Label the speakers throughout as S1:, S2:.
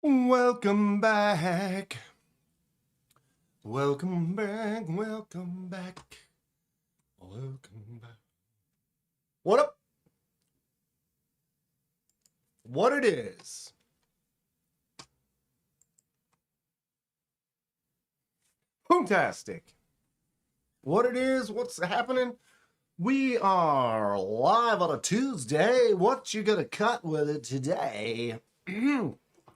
S1: Welcome back. Welcome back. Welcome back. Welcome back. What up? What it is? Fantastic. What it is? What's happening? We are live on a Tuesday. What you gonna cut with it today?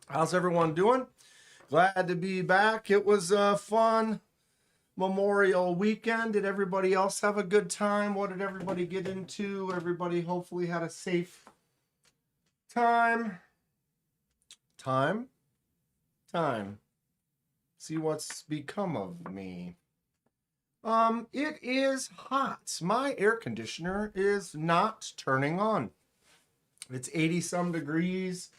S1: How's everyone doing? Glad to be back. It was a fun Memorial weekend. Did everybody else have a good time? What did everybody get into? Everybody hopefully had a safe time. Time. See what's become of me. It is hot. My air conditioner is not turning on. It's 80 some degrees.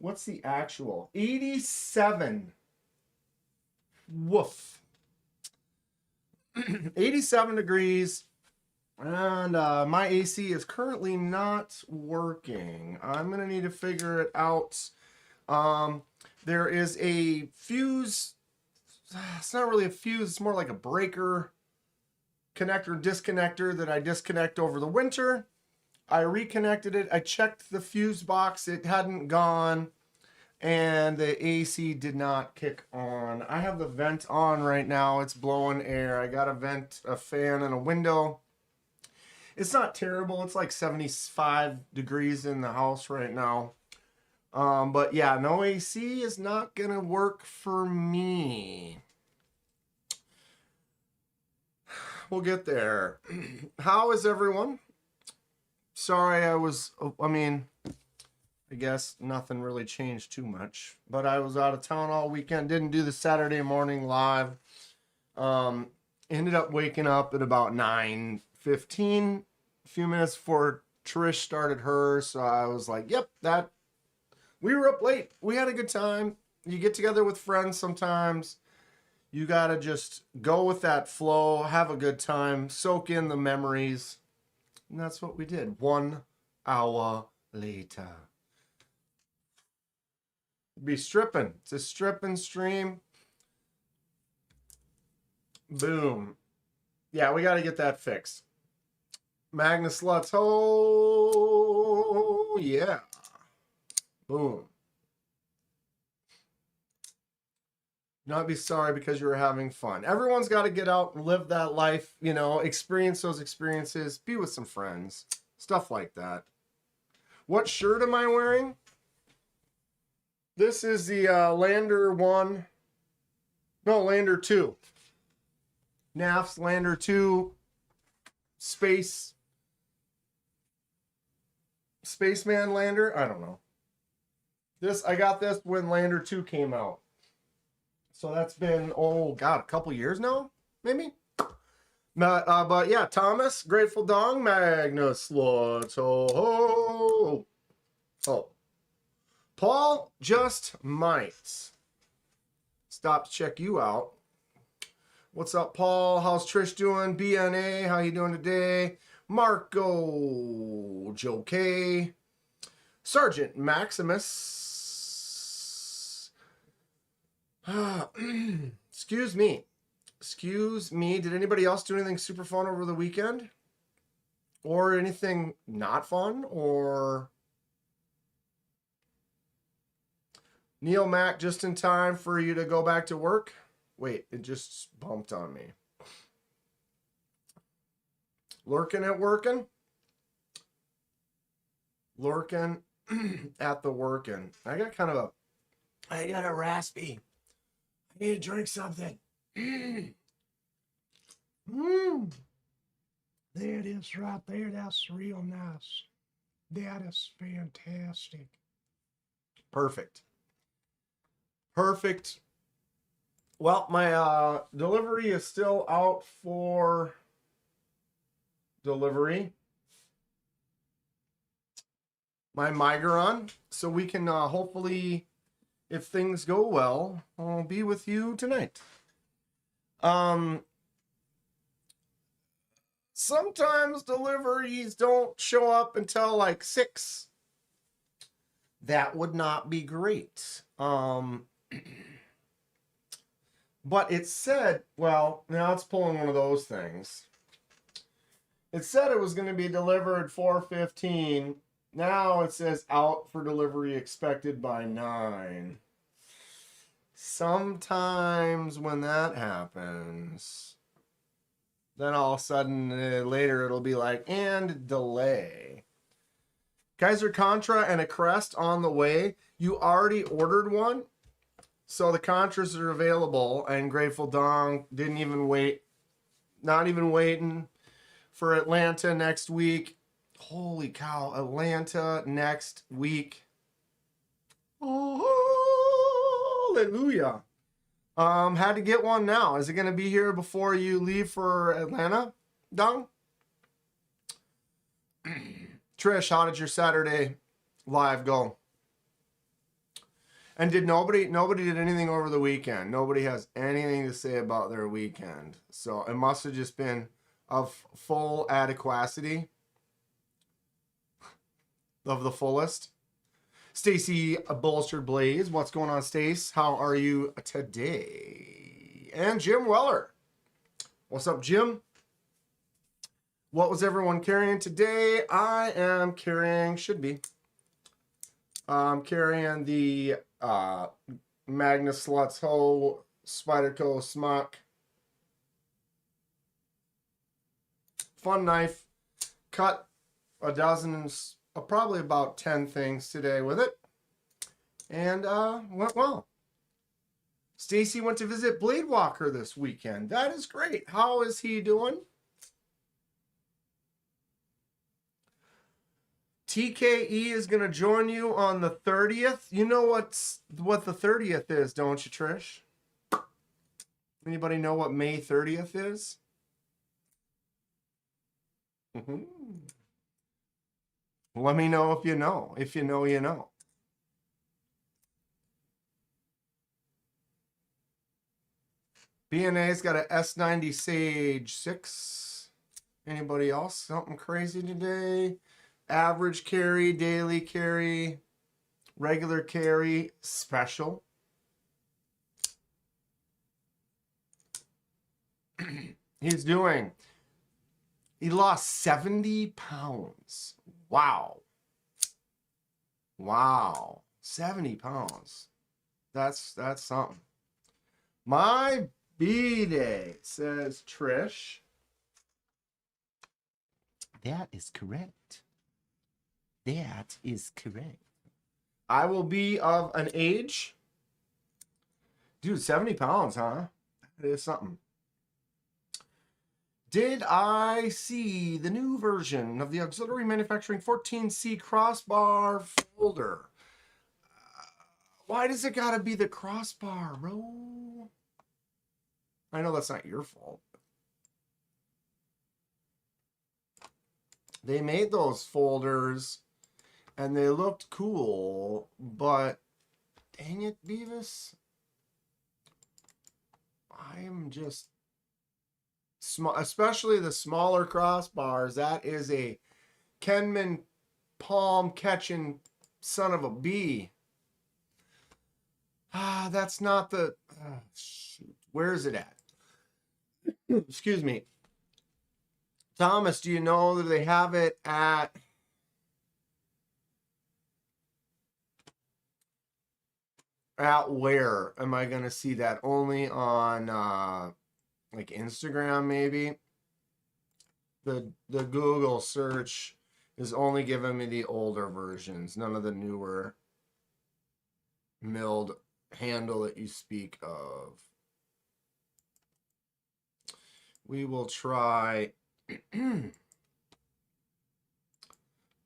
S1: What's the actual? 87. Woof. 87 degrees. And my AC is currently not working. I'm going to need to figure it out. There is a fuse. It's not really a fuse. It's more like a breaker connector disconnector that I disconnect over the winter. I reconnected it. I checked the fuse box. It hadn't gone. And the AC did not kick on. I have the vent on right now. It's blowing air. I got a vent, a fan, and a window. It's not terrible. It's like 75 degrees in the house right now. But yeah, no AC is not going to work for me. We'll get there. How is everyone? Sorry, I guess nothing really changed too much. But I was out of town all weekend. Didn't do the Saturday morning live. Ended up waking up at about 9:15. A few minutes before Trish started hers. So I was like, yep, we were up late. We had a good time. You get together with friends sometimes. You got to just go with that flow, have a good time, soak in the memories. And that's what we did. 1 hour later. Be stripping. It's a stripping stream. Boom. Yeah, we got to get that fixed. Magnus Lutz. Oh, yeah. Boom. Not be sorry because you were having fun. Everyone's got to get out and live that life, experience those experiences, be with some friends, stuff like that. What shirt am I wearing? This is the Lander 1. No, Lander 2. NAF's Lander 2 Spaceman Lander. I don't know. I got this when Lander 2 came out. So that's been, a couple years now, maybe? But yeah, Thomas, Grateful Dong, Magnus Lutz, oh. Paul just might stop to check you out. What's up, Paul? How's Trish doing? BNA, how you doing today? Marco, Joe K, Sergeant Maximus. Excuse me. Did anybody else do anything super fun over the weekend? Or anything not fun? Or Neil Mac, just in time for you to go back to work? Wait, it just bumped on me. Lurking at working? Lurking at the working. I got a raspy. I need to drink something.
S2: There it is right there. That's real nice. That is fantastic.
S1: Perfect. Well, my delivery is still out for delivery. My Migron. So we can hopefully, if things go well, I'll be with you tonight. Sometimes deliveries don't show up until like 6. that would not be great. But it said, well, now it's pulling one of those things. It said it was going to be delivered 4:15. Now it says out for delivery expected by 9. Sometimes when that happens, then all of a sudden later it'll be like, and delay. Kizer Contra and a Crest on the way. You already ordered one? So the Contras are available, and Grateful Dawn didn't even wait. Not even waiting for Atlanta next week. Holy cow, Atlanta next week. Oh, hallelujah. Had to get one now. Is it going to be here before you leave for Atlanta, Dong? Trish, how did your Saturday live go? And did nobody did anything over the weekend? Nobody has anything to say about their weekend. So it must have just been of full adequacy. Of the fullest. Stacy Bolstered Blaze, what's going on, Stace? How are you today? And Jim Weller. What's up, Jim? What was everyone carrying today? I am carrying, I'm carrying the Magnus Sluts Ho Spyderco Smuck. Fun knife. Cut a dozen, probably about 10 things today with it. And went well. Stacy went to visit Bladewalker this weekend. That is great. How is he doing? TKE is going to join you on the 30th. You know what the 30th is, don't you, Trish? Anybody know what May 30th is? Let me know if you know. If you know, you know. BNA's got a S90 Sage 6. Anybody else? Something crazy today? Average carry, daily carry, regular carry, special. He lost 70 pounds. Wow. 70 pounds. That's something. My B-Day, says Trish. That is correct. That is correct. I will be of an age. Dude, 70 pounds, huh? That is something. Did I see the new version of the Auxiliary Manufacturing 14C crossbar folder? Why does it gotta be the crossbar, bro? I know that's not your fault. They made those folders and they looked cool, but dang it, Beavis. I am just small, especially the smaller crossbars. That is a Kenman palm catching son of a bee. That's not the. Shoot. Where is it at? Excuse me. Thomas, do you know that they have it at where am I going to see that? Only on like Instagram, maybe? The Google search is only giving me the older versions, none of the newer milled handle that you speak of. We will try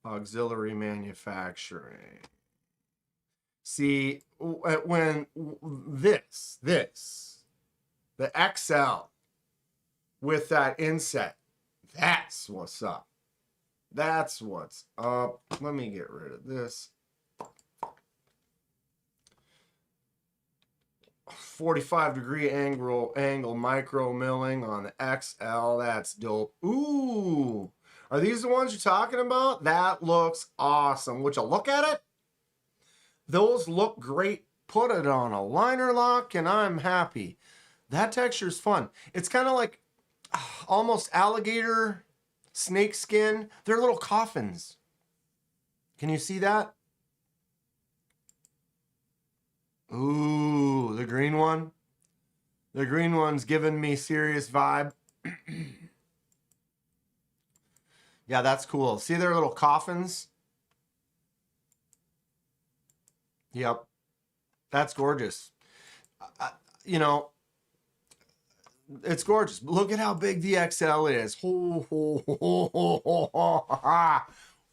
S1: auxiliary manufacturing. See, when the XL with that inset, that's what's up. That's what's up. Let me get rid of this. 45-degree angle micro milling on the XL. That's dope. Ooh, are these the ones you're talking about? That looks awesome. Would you look at it? Those look great. Put it on a liner lock and I'm happy. That texture's fun. It's kind of like almost alligator snake skin. They're little coffins. Can you see that? Ooh, the green one. The green one's giving me serious vibe. Yeah, that's cool. See their little coffins? Yep. That's gorgeous. You know, it's gorgeous. Look at how big the XL is. Ho, ho, ho, ho, ho, ho, ha.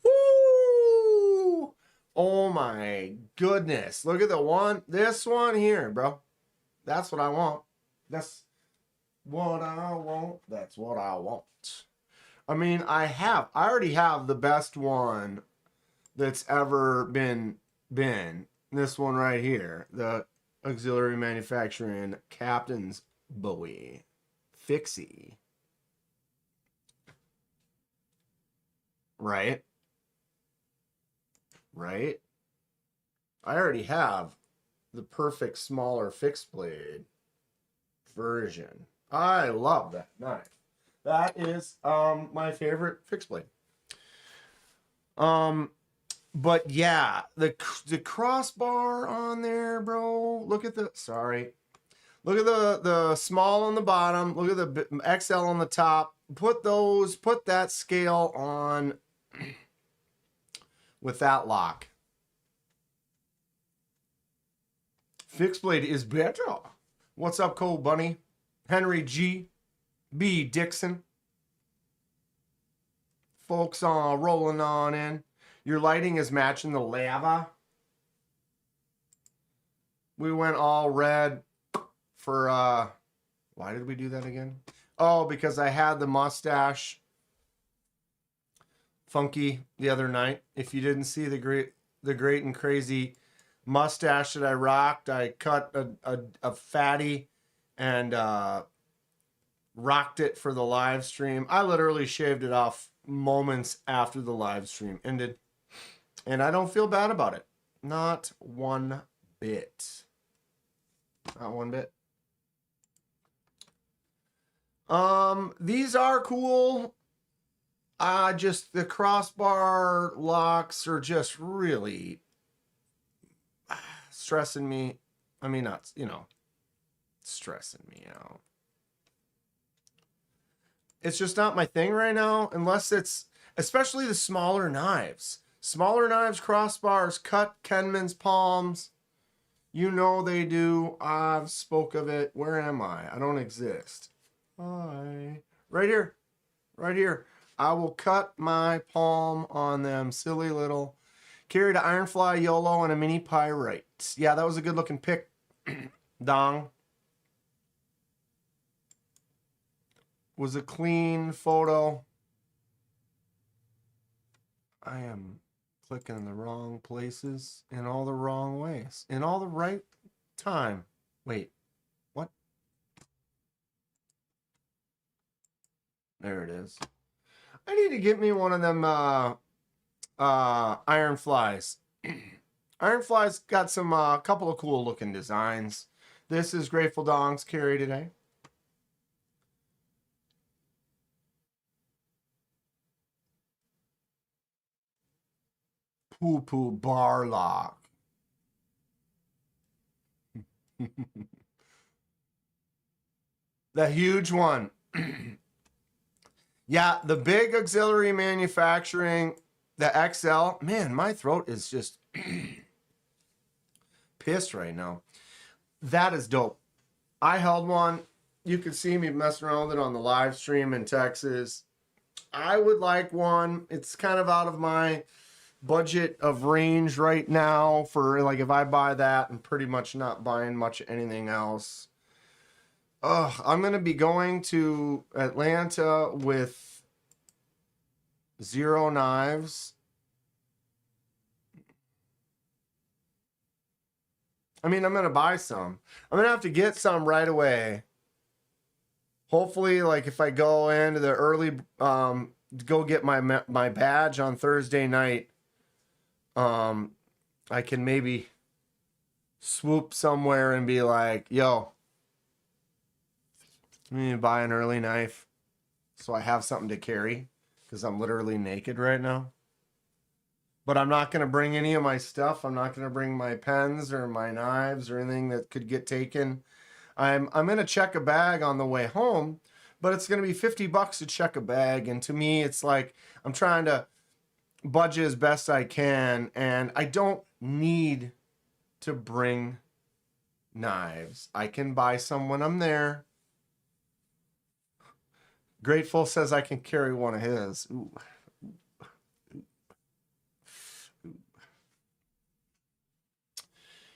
S1: Woo! Oh my goodness. Look at this one here, bro. That's what I want. That's what I want. That's what I want. I mean, I already have the best one that's ever been. This one right here. The Auxiliary Manufacturing Captain's Bowie. Fixie. Right? Right? I already have the perfect smaller fixed blade version. I love that knife. That is my favorite fixed blade. But yeah, the crossbar on there, bro. Look at the Look at the small on the bottom. Look at the XL on the top. Put that scale on with that lock. Fixed blade is better. What's up, Cole Bunny? Henry G. B. Dixon. Folks rolling on in. Your lighting is matching the lava. We went all red for, why did we do that again? Oh, because I had the mustache funky the other night. If you didn't see the great and crazy mustache that I rocked, I cut a fatty and rocked it for the live stream. I literally shaved it off moments after the live stream ended. And I don't feel bad about it. Not one bit. Not one bit. These are cool. Just the crossbar locks are just really stressing me. I mean, not, stressing me out. It's just not my thing right now, unless it's, especially the smaller knives. Smaller knives, crossbars, cut Kenman's palms. You know they do. I've spoke of it. Where am I? I don't exist. Hi. Right here. Right here. I will cut my palm on them. Silly little. Carried an Ironfly YOLO and a mini Pyrite. Yeah, that was a good looking pick. Dong. Was a clean photo. I am clicking in the wrong places in all the wrong ways. In all the right time. Wait. What? There it is. I need to get me one of them Iron Flies. Iron Flies got some couple of cool looking designs. This is Grateful Dong's carry today. Poo Poo Bar Lock. The huge one. Yeah, the big auxiliary manufacturing, the XL. Man, my throat is just pissed right now. That is dope. I held one. You could see me messing around with it on the live stream in Texas. I would like one. It's kind of out of my budget of range right now for, like, if I buy that, I'm pretty much not buying much anything else. I'm going to be going to Atlanta with 0 knives. I mean, I'm going to buy some. I'm going to have to get some right away. Hopefully, like, if I go into the early, go get my badge on Thursday night, I can maybe swoop somewhere and be like, yo, I need to buy an early knife so I have something to carry because I'm literally naked right now. But I'm not going to bring any of my stuff. I'm not going to bring my pens or my knives or anything that could get taken. I'm going to check a bag on the way home, but it's going to be $50 to check a bag. And to me, it's like I'm trying to budget as best I can, and I don't need to bring knives. I can buy some when I'm there. Grateful says I can carry one of his. Ooh.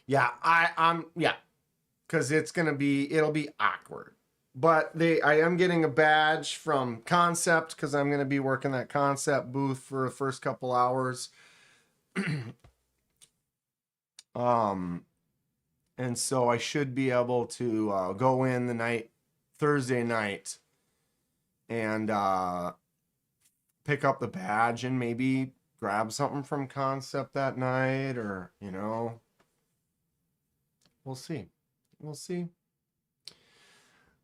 S1: Yeah, because it'll be awkward. But I am getting a badge from Kansept because I'm gonna be working that Kansept booth for the first couple hours. And so I should be able to go in Thursday night, and pick up the badge and maybe grab something from Kansept that night, or we'll see. We'll see.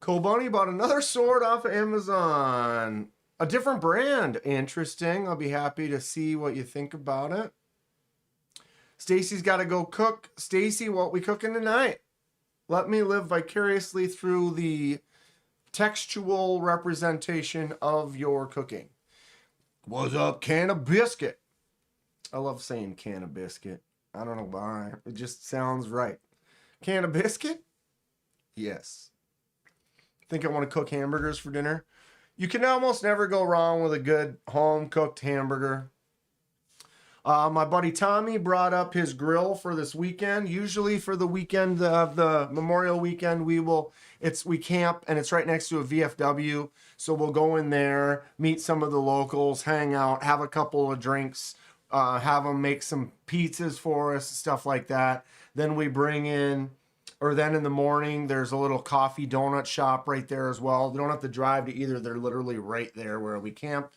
S1: Bunny bought another sword off of Amazon. A different brand. Interesting. I'll be happy to see what you think about it. Stacy's got to go cook. Stacy, what we cooking tonight? Let me live vicariously through the textual representation of your cooking. What's up, can of biscuit? I love saying can of biscuit. I don't know why. It just sounds right. Can of biscuit? Yes. Think I want to cook hamburgers for dinner? You can almost never go wrong with a good home-cooked hamburger. My buddy Tommy brought up his grill for this weekend. Usually for the weekend of the Memorial weekend, we camp, and it's right next to a VFW. So we'll go in there, meet some of the locals, hang out, have a couple of drinks, have them make some pizzas for us, stuff like that. Then we bring in, or then in the morning, there's a little coffee donut shop right there as well. You don't have to drive to either. They're literally right there where we camp.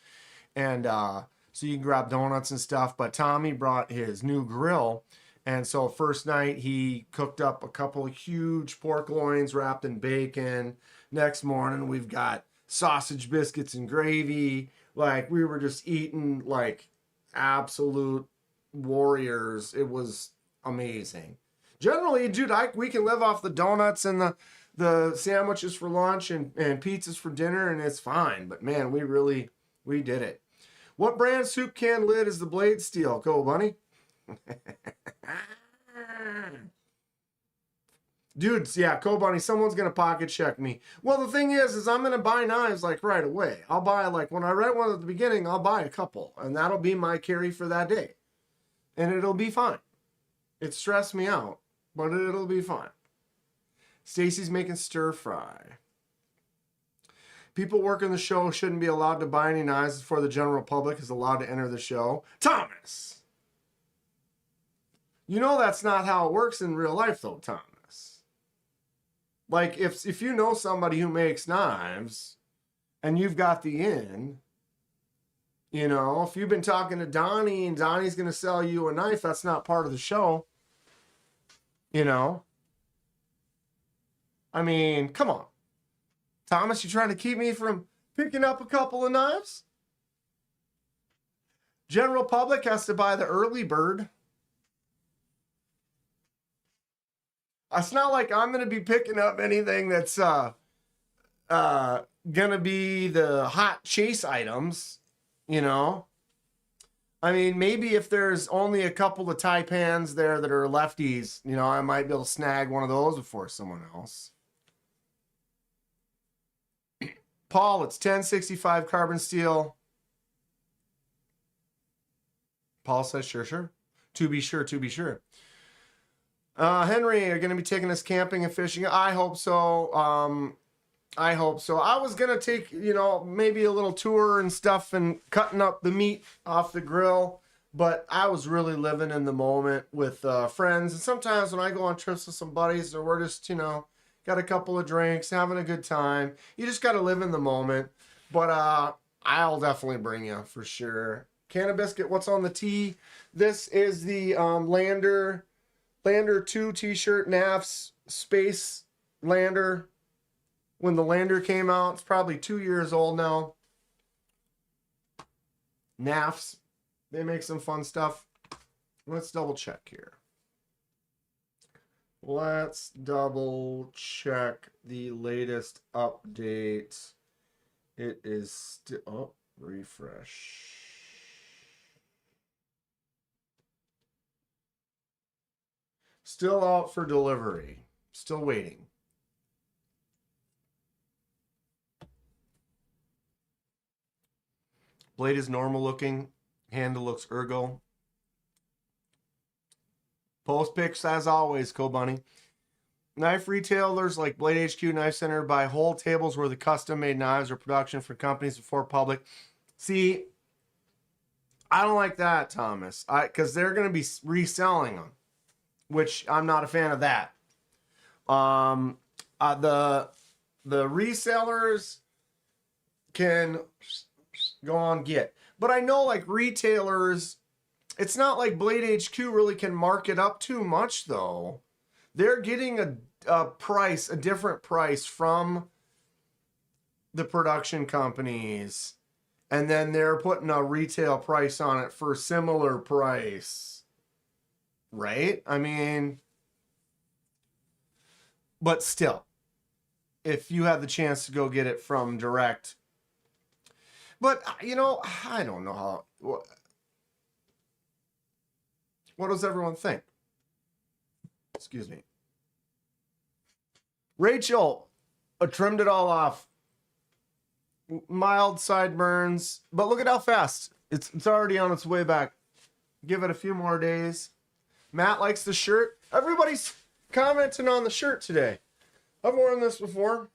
S1: And so you can grab donuts and stuff. But Tommy brought his new grill. And so first night, he cooked up a couple of huge pork loins wrapped in bacon. Next morning, we've got sausage biscuits and gravy. Like, we were just eating like absolute warriors. It was amazing. Generally, dude, we can live off the donuts and the sandwiches for lunch and pizzas for dinner, and it's fine. But man, we did it. What brand soup can lid is the blade steel? Go, Bunny. Dudes, yeah, Bunny, someone's going to pocket check me. Well, the thing is I'm going to buy knives like right away. I'll buy, like, when I write one at the beginning, I'll buy a couple, and that'll be my carry for that day. And it'll be fine. It stressed me out, but it'll be fine. Stacy's making stir fry. People working the show shouldn't be allowed to buy any knives before the general public is allowed to enter the show. Thomas! You know that's not how it works in real life, though, Thomas. Like, if you know somebody who makes knives and you've got the in, if you've been talking to Donnie and Donnie's going to sell you a knife, that's not part of the show. I mean, come on. Thomas, you trying to keep me from picking up a couple of knives? General public has to buy the early bird. It's not like I'm going to be picking up anything that's going to be the hot chase items, I mean, maybe if there's only a couple of Taipans there that are lefties, I might be able to snag one of those before someone else. Paul, it's 1065 carbon steel. Paul says, sure. To be sure. Henry, are going to be taking us camping and fishing? I hope so. I was going to take, maybe a little tour and stuff and cutting up the meat off the grill. But I was really living in the moment with friends. And sometimes when I go on trips with some buddies or we're just, got a couple of drinks, having a good time, you just got to live in the moment. But I'll definitely bring you for sure. Can of biscuit, what's on the tee? This is the Lander Lander 2 t-shirt, NAF's Space Lander. When the Lander came out, it's probably 2 years old now. NAF's, they make some fun stuff. Let's double check here. Let's double check the latest update. It is still, oh, refresh. Still out for delivery. Still waiting. Blade is normal looking. Handle looks ergo. Post pics as always, Co-Bunny. Knife retailers like Blade HQ, Knife Center buy whole tables where the custom made knives or production for companies before public. See, I don't like that, Thomas. Because they're going to be reselling them, which I'm not a fan of that. The resellers can go on get. But I know like retailers, it's not like Blade HQ really can mark it up too much though. They're getting a price, a different price from the production companies. And then they're putting a retail price on it for a similar price. Right? I mean, but still, if you have the chance to go get it from direct. But, you know, I don't know how. What does everyone think? Excuse me. Rachel, I trimmed it all off. Mild sideburns, but look at how fast. It's already on its way back. Give it a few more days. Matt likes the shirt. Everybody's commenting on the shirt today. I've worn this before.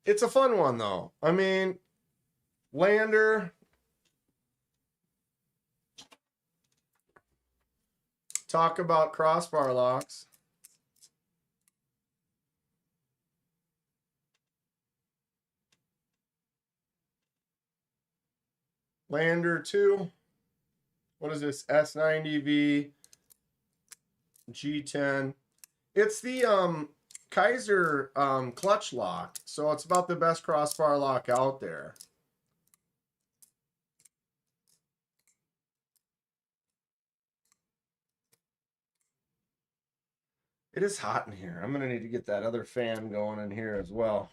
S1: It's a fun one, though. I mean, Lander. Talk about crossbar locks. Lander 2. What is this? S90V G10. It's the Kizer clutch lock. So it's about the best crossbar lock out there. It is hot in here. I'm going to need to get that other fan going in here as well.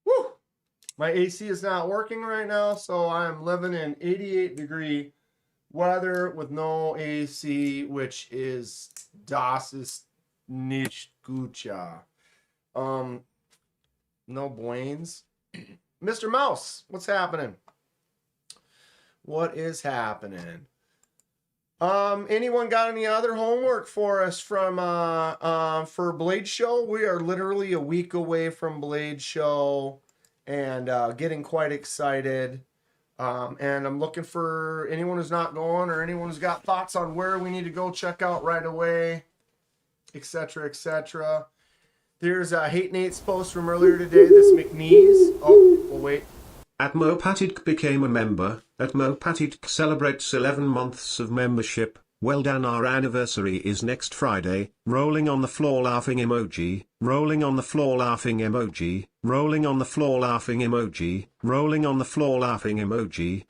S1: Woo! My AC is not working right now, so I'm living in 88-degree weather with no AC, which is das ist nicht gucha. No Blaine's. Mr. Mouse, what's happening? What is happening? Anyone got any other homework for us from for Blade Show? We are literally a week away from Blade Show and getting quite excited. And I'm looking for anyone who's not going or anyone who's got thoughts on where we need to go check out right away, etc., etc. There's Hate Nate's post from earlier today, this McNeese. Oh, well, wait.
S3: Atmo Patitk became a member. Atmo Patitk celebrates 11 months of membership. Well done, our anniversary is next Friday. Rolling on the floor laughing emoji. Rolling on the floor laughing emoji. Rolling on the floor laughing emoji. Rolling on the floor laughing emoji.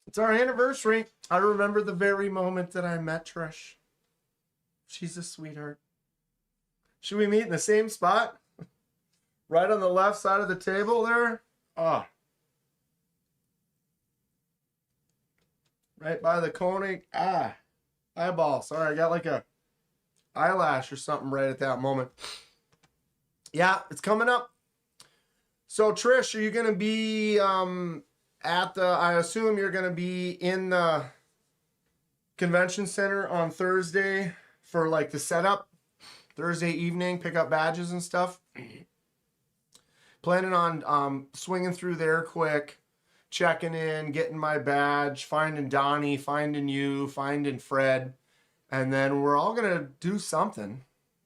S1: It's our anniversary. I remember the very moment that I met Trish. She's a sweetheart. Should we meet in the same spot? Right on the left side of the table there? Ah. Right by the Koenig. Ah. Eyeball. Sorry, I got like a eyelash or something right at that moment. Yeah, it's coming up. So, Trish, are you going to be at the, I assume you're going to be in the convention center on Thursday for like the setup? Thursday evening, pick up badges and stuff. Planning on swinging through there quick, checking in, getting my badge, finding Donnie, finding you, finding Fred. And then we're all going to do something,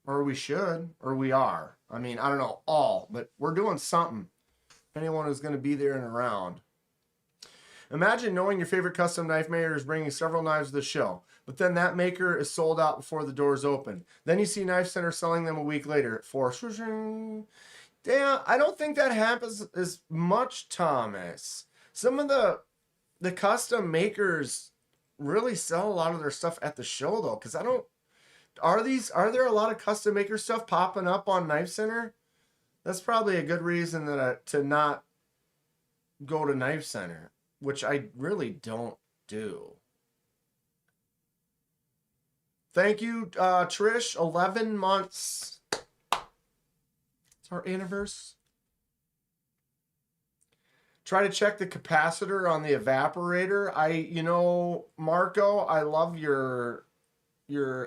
S1: or we should, or we are. I mean, I don't know all, but we're doing something. Anyone who's going to be there and around. Imagine knowing your favorite custom knife maker is bringing several knives to the show, but then that maker is sold out before the doors open. Then you see Knife Center selling them a week later for... Damn, I don't think that happens as much, Thomas. Some of the custom makers really sell a lot of their stuff at the show, though, because I don't... Are there a lot of custom maker stuff popping up on Knife Center? That's probably a good reason to not go to Knife Center, which I really don't do. Thank you, Trish. 11 months. It's our anniversary. Try to check the capacitor on the evaporator. Marco, I love your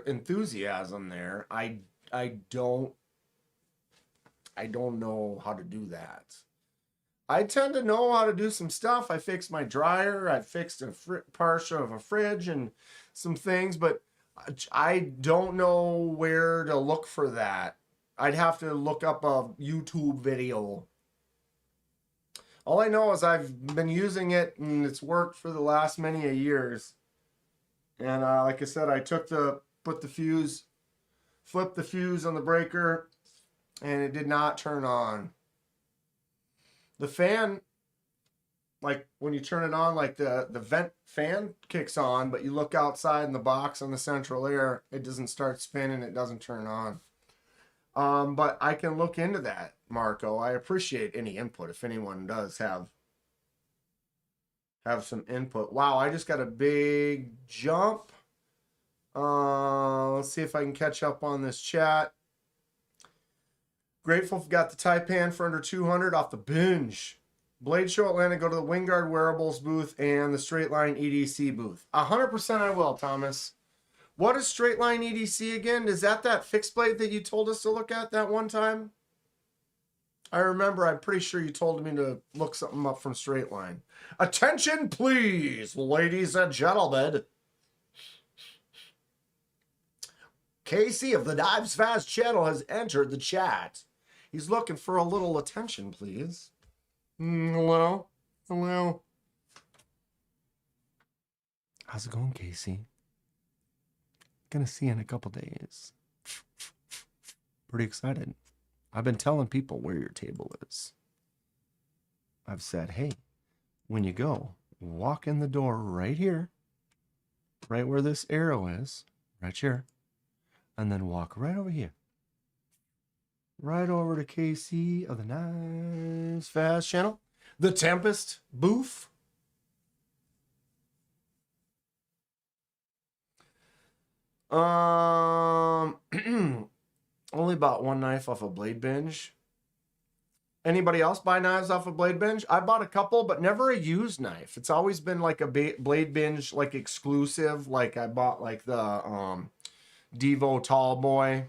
S1: enthusiasm there. I don't know how to do that. I tend to know how to do some stuff. I fixed my dryer. I fixed a part of a fridge and some things, but I don't know where to look for that. I'd have to look up a YouTube video. All I know is I've been using it and it's worked for the last many years. And like I said, I flipped the fuse on the breaker, and it did not turn on. The fan, like when you turn it on, like the vent fan kicks on, but you look outside in the box on the central air, it doesn't start spinning, it doesn't turn on. But I can look into that, Marco. I appreciate any input if anyone does have some input. Wow, I just got a big jump. Let's see if I can catch up on this chat. Grateful got the Taipan for under 200 off the binge. Blade Show Atlanta, go to the Wingard Wearables booth and the Straight Line EDC booth. 100% I will, Thomas. What is Straight Line EDC again? Is that fixed blade that you told us to look at that one time? I remember, I'm pretty sure you told me to look something up from Straight Line. Attention, please, ladies and gentlemen. Casey of the Knives Fast channel has entered the chat. He's looking for a little attention, please. Hello? Hello? How's it going, Casey? Gonna see you in a couple days. Pretty excited. I've been telling people where your table is. I've said, hey, when you go, walk in the door right here, right where this arrow is, right here, and then walk right over here. Right over to KC of the Knives Fast channel. The Tempest booth. Only bought one knife off of Bladebinge. Anybody else buy knives off of Bladebinge? I bought a couple, but never a used knife. It's always been like a Bladebinge like exclusive. Like I bought like the Devo Tall Boy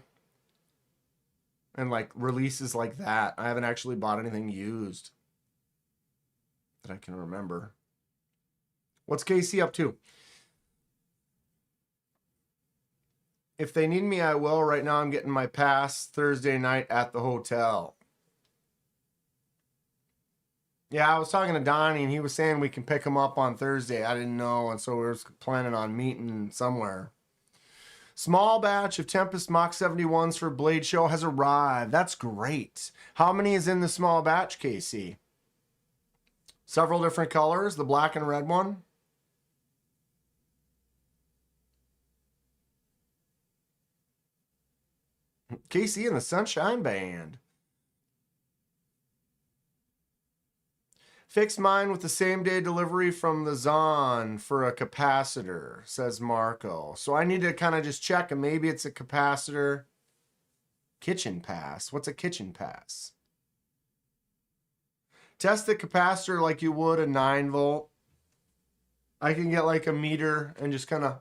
S1: and like releases like that. I haven't actually bought anything used that I can remember. What's KC up to? If they need me, I will. Right now, I'm getting my pass Thursday night at the hotel. Yeah, I was talking to Donnie, and he was saying we can pick him up on Thursday. I didn't know, and so we were planning on meeting somewhere. Small batch of Tempest Mach 71s for Blade Show has arrived. That's great. How many is in the small batch, Casey? Several different colors, the black and red one. Casey and the Sunshine Band. Fixed mine with the same day delivery from the Zon for a capacitor, says Marco. So I need to kind of just check, and maybe it's a capacitor. Kitchen pass. What's a kitchen pass? Test the capacitor like you would a 9 volt. I can get like a meter and just kind of...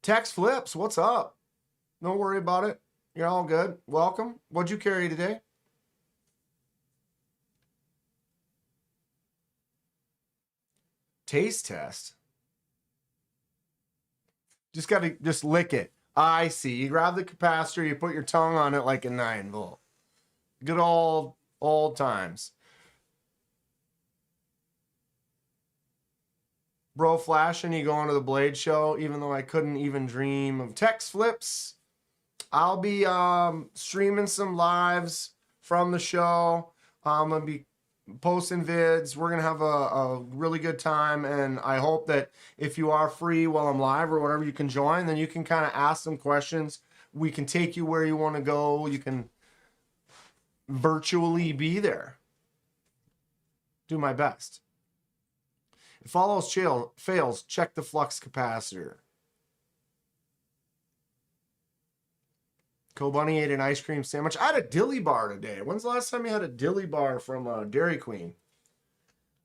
S1: Tex Flips, what's up? Don't worry about it. You're all good. Welcome. What'd you carry today? Taste test. Just got to just lick it. I see. You grab the capacitor, you put your tongue on it like a 9 volt. Good old times. Bro Flash and you going to the Blade Show, even though I couldn't even dream of text flips. I'll be streaming some lives from the show. I'm going to be posting vids. We're going to have a really good time, and I hope that if you are free while I'm live or whatever, you can join. Then you can kind of ask some questions. We can take you where you want to go. You can virtually be there. Do my best. If all else fails, check the flux capacitor. Co-Bunny ate an ice cream sandwich. I had a dilly bar today. When's the last time you had a dilly bar from Dairy Queen?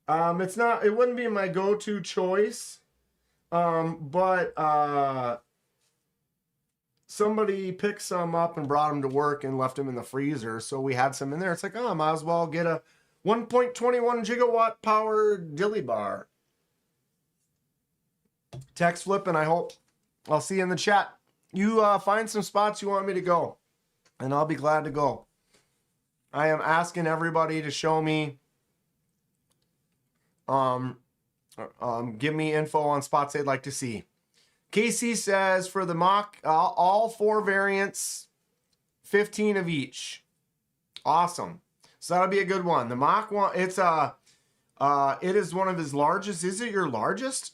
S1: It wouldn't be my go-to choice. But somebody picked some up and brought them to work and left them in the freezer. So we had some in there. It's like, oh, I might as well get a 1.21 gigawatt power dilly bar. Text flip, and I hope I'll see you in the chat. You find some spots you want me to go, and I'll be glad to go. I am asking everybody to show me, give me info on spots they'd like to see. Casey says for the mock, all 4 variants, 15 of each. Awesome. So that'll be a good one. The mock one, it is one of his largest. Is it your largest?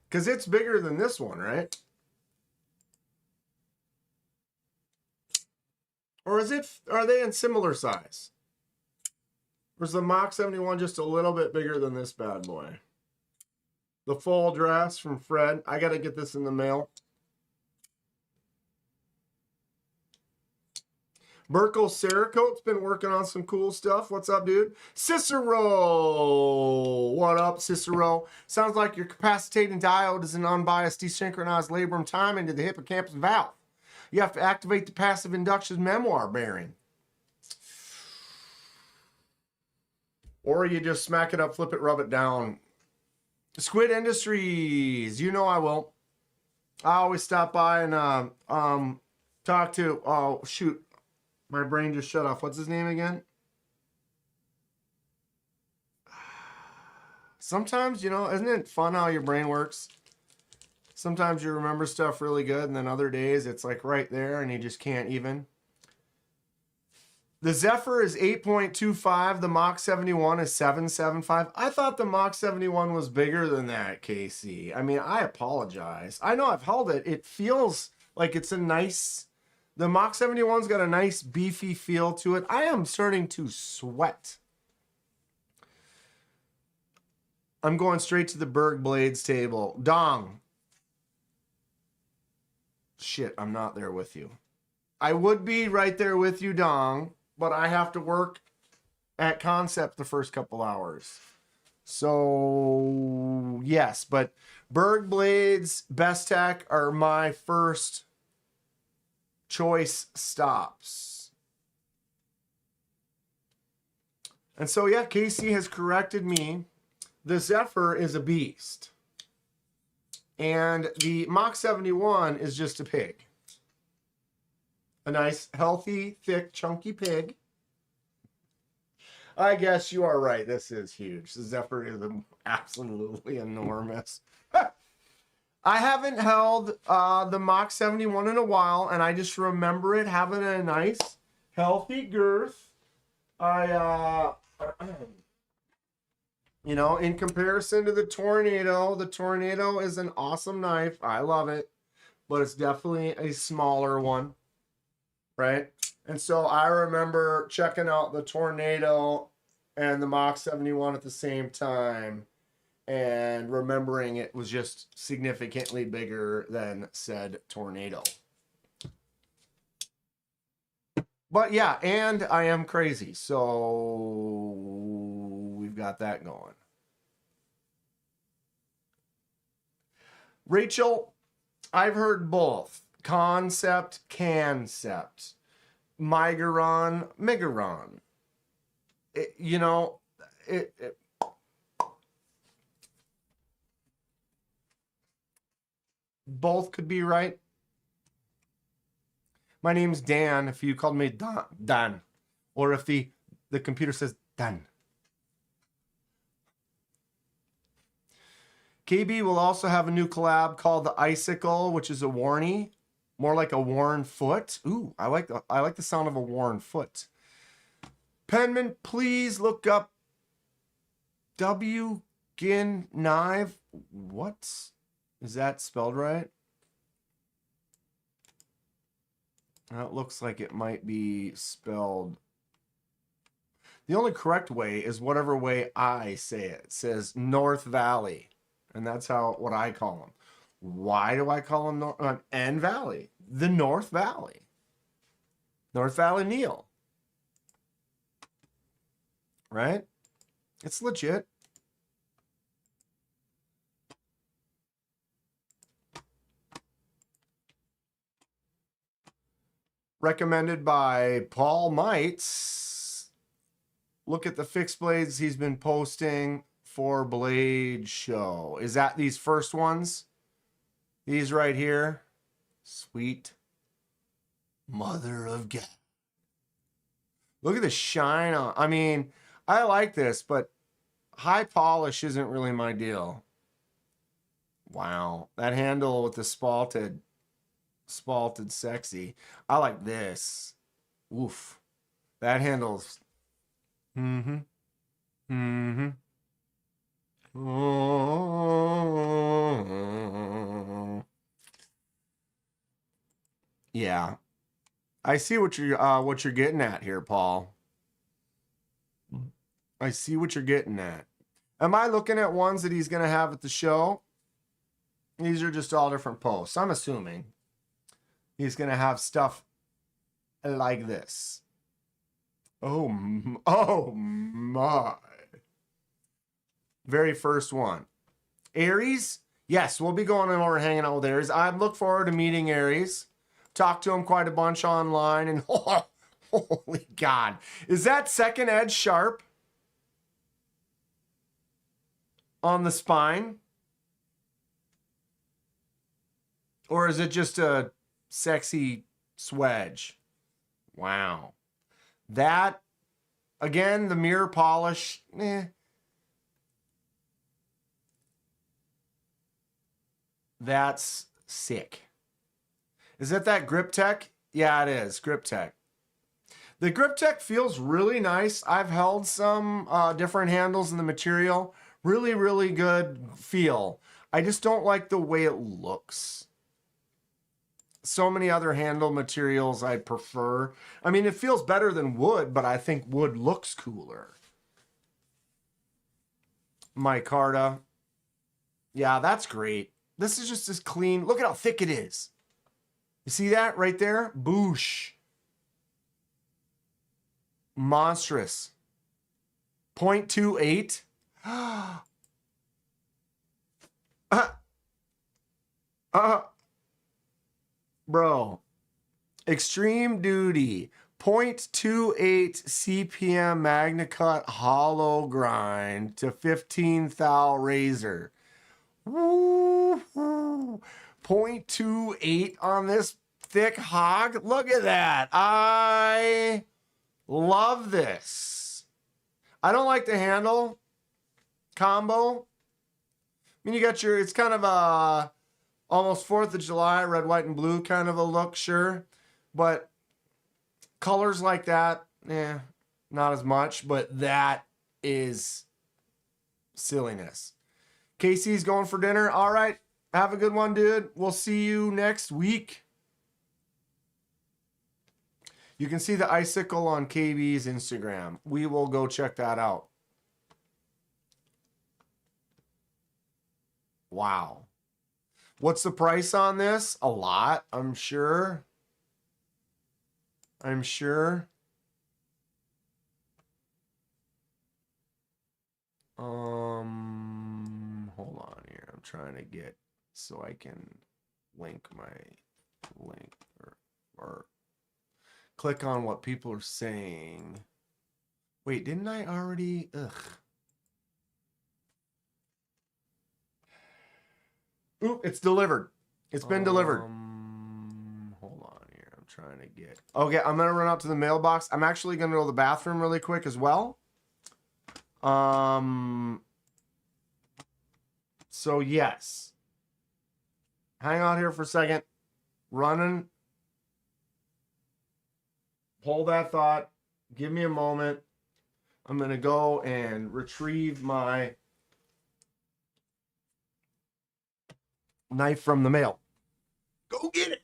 S1: Because it's bigger than this one, right? Or are they in similar size? Or is the Mach 71 just a little bit bigger than this bad boy? The full dress from Fred. I got to get this in the mail. Burkle Cerakote's been working on some cool stuff. What's up, dude? Cicero! What up, Cicero? Sounds like your capacitating diode is an unbiased desynchronized labrum time into the hippocampus valve. You have to activate the passive induction memoir bearing. Or you just smack it up, flip it, rub it down. Squid Industries. You know I will. I always stop by and talk to... Oh, shoot. My brain just shut off. What's his name again? Sometimes, isn't it fun how your brain works? Sometimes you remember stuff really good, and then other days it's like right there, and you just can't even. The Zephyr is 8.25. The Mach 71 is 7.75. I thought the Mach 71 was bigger than that, Casey. I mean, I apologize. I know I've held it. It feels like it's a nice... The Mach 71's got a nice beefy feel to it. I am starting to sweat. I'm going straight to the Berg Blades table. Dong. Shit, I'm not there with you. I would be right there with you, Dong, but I have to work at Kansept the first couple hours. So, yes, but Berg Blades, Best Tech are my first choice stops. And so, yeah, Casey has corrected me. The Zephyr is a beast. And the Mach 71 is just a pig. A nice, healthy, thick, chunky pig. I guess you are right. This is huge. The Zephyr is absolutely enormous. I haven't held the Mach 71 in a while, and I just remember it having a nice, healthy girth. In comparison to the Tornado is an awesome knife. I love it, but it's definitely a smaller one, right? And so I remember checking out the Tornado and the Mach 71 at the same time and remembering it was just significantly bigger than said Tornado. But yeah, and I am crazy, so we've got that going. Rachel, I've heard both. Concept, Kansept. Migaron, Migaron. Both could be right. My name's Dan. If you called me Dan, or if the computer says Dan. KB will also have a new collab called the Icicle, which is a warny, more like a worn foot. Ooh, I like the sound of a worn foot. Penman, please look up W Gin Knive. What is that spelled right? That looks like it might be spelled. The only correct way is whatever way I say it. It says North Valley, and that's what I call them. Why do I call them N Valley? The North Valley. North Valley Neil. Right? It's legit. Recommended by Paul Mites. Look at the fixed blades he's been posting for Blade Show. Is that these first ones? These right here? Sweet mother of God. Look at the shine on. I mean, I like this, but high polish isn't really my deal. Wow. That handle with the spalted sexy. I like this. Oof. That handle's yeah. I see what you're getting at here, Paul. I see what you're getting at. Am I looking at ones that he's going to have at the show? These are just all different posts. I'm assuming he's going to have stuff like this. Oh my. Very first one. Aries? Yes, we'll be going over and hanging out with Aries. I look forward to meeting Aries. Talked to him quite a bunch online, and holy God. Is that second edge sharp on the spine? Or is it just a sexy swedge? Wow. That, again, the mirror polish, that's sick. Is it that Grip Tech? Yeah, it is. Grip Tech. The Grip Tech feels really nice. I've held some different handles in the material. Really, really good feel. I just don't like the way it looks. So many other handle materials I prefer. I mean, it feels better than wood, but I think wood looks cooler. Micarta. Yeah, that's great. This is just as clean. Look at how thick it is. You see that right there? Boosh. Monstrous. 0.28. Bro. Extreme Duty. 0.28 CPM MagnaCut hollow grind to 15 thou razor. Woo-hoo. 0.28 on this thick hog. Look at that. I love this. I don't like the handle combo. I mean, you got your, it's kind of a almost 4th of July, red, white, and blue kind of a look, sure. But colors like that, not as much. But that is silliness. Casey's going for dinner. All right. Have a good one, dude. We'll see you next week. You can see the icicle on KB's Instagram. We will go check that out. Wow. What's the price on this? A lot, I'm sure. I'm sure. Hold on here. I'm trying to get so I can link my link or click on what people are saying. Wait, didn't I already? Ugh. Ooh, it's delivered. It's been delivered. Hold on here. I'm trying to get. Okay, I'm gonna run out to the mailbox. I'm actually gonna go to the bathroom really quick as well. So yes. Hang on here for a second. Running. Hold that thought. Give me a moment. I'm going to go and retrieve my knife from the mail. Go get it.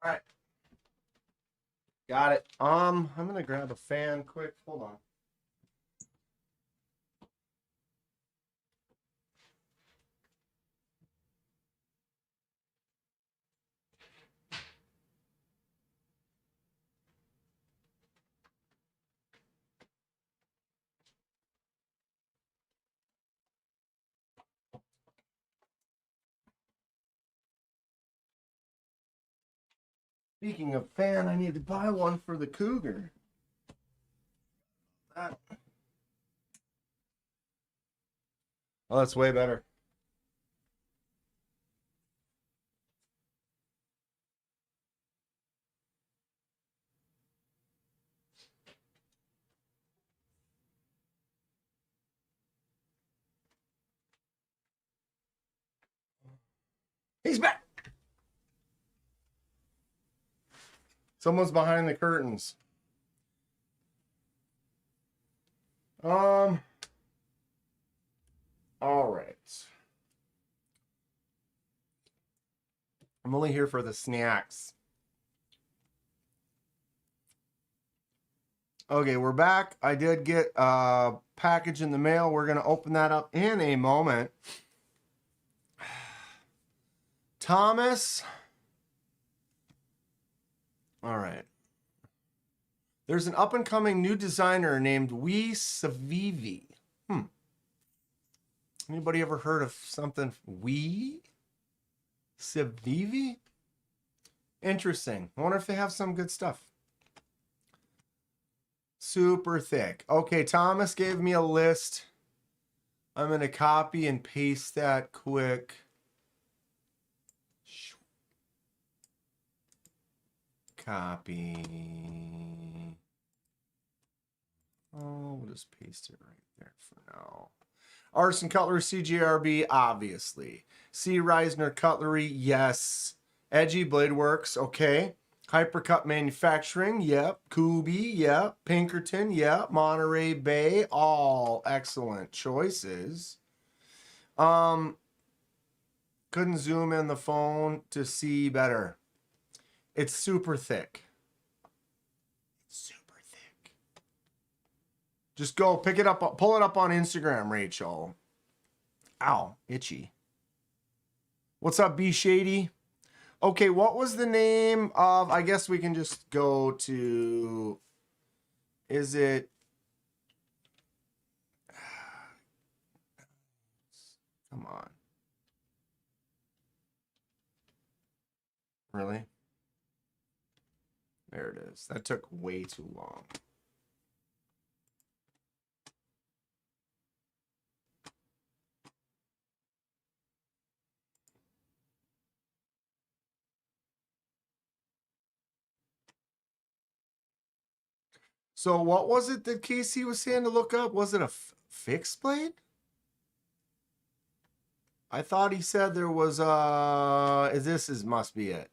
S1: All right. Got it. I'm going to grab a fan quick. Hold on. Speaking of fan, I need to buy one for the Cougar. That. Oh, that's way better. He's back. Someone's behind the curtains. All right. I'm only here for the snacks. Okay, we're back. I did get a package in the mail. We're going to open that up in a moment. Thomas. All right. There's an up-and-coming new designer named Civivi. Anybody ever heard of something Civivi? Interesting. I wonder if they have some good stuff. Super thick. Okay, Thomas gave me a list. I'm going to copy and paste that quick. Copy. Oh, we'll just paste it right there for now. Artisan Cutlery, CJRB, obviously. C. Reisner Cutlery, yes. Edgy Blade Works, okay. Hypercut Manufacturing, yep. Kubi, yep. Pinkerton, yep. Monterey Bay, all excellent choices. Couldn't zoom in the phone to see better. It's super thick. Super thick. Just go pick it up, pull it up on Instagram, Rachel. Ow, itchy. What's up, B Shady? Okay, what was the name of, I guess we can just go to, is it, come on. Really? There it is. That took way too long. So what was it that Casey was saying to look up? Was it a fixed blade? I thought he said there was must be it.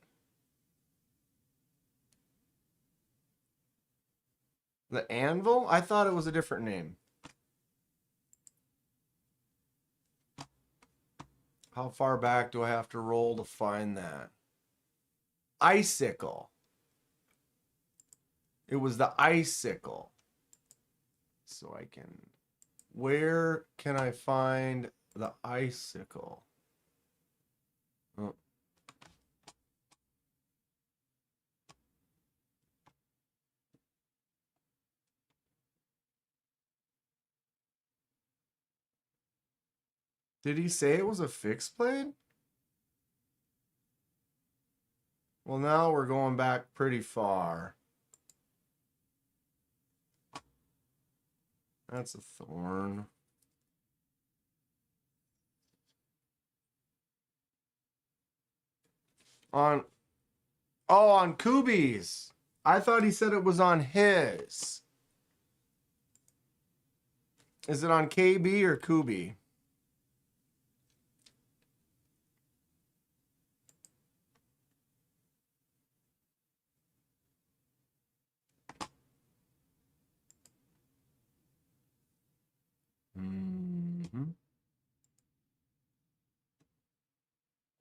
S1: The anvil? I thought it was a different name. How far back do I have to roll to find that? Icicle. It was the icicle. So I can... Where can I find the icicle? Oh. Did he say it was a fixed blade? Well, now we're going back pretty far. That's a thorn. On Kubi's. I thought he said it was on his. Is it on KB or Kubi?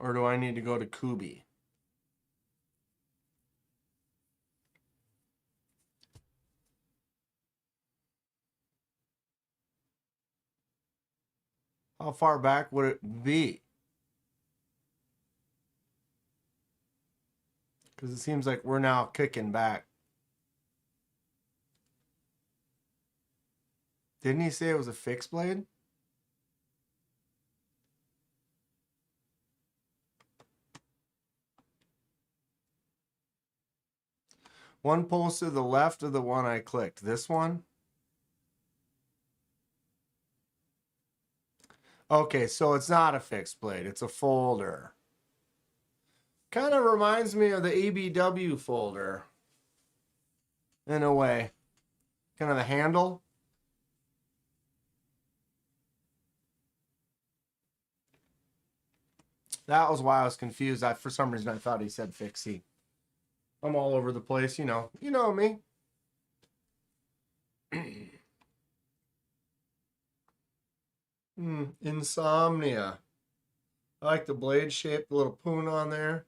S1: Or do I need to go to Kubi? How far back would it be? Because it seems like we're now kicking back. Didn't he say it was a fixed blade? One post to the left of the one I clicked. This one? Okay, so it's not a fixed blade. It's a folder. Kind of reminds me of the ABW folder. In a way. Kind of the handle. That was why I was confused. For some reason, I thought he said fixie. I'm all over the place, you know. You know me. Insomnia. I like the blade shape, the little poon on there.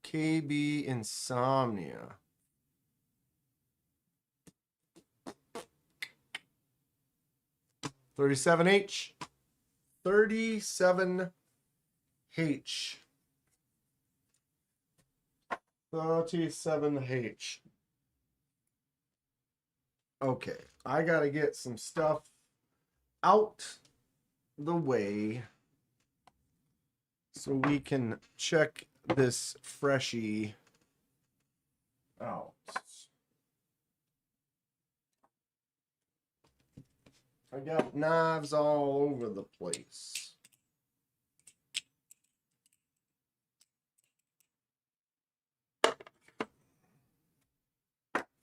S1: KB Insomnia. $37H. 37H. 37H. Okay, I gotta get some stuff out the way so we can check this freshie out. I got knives all over the place.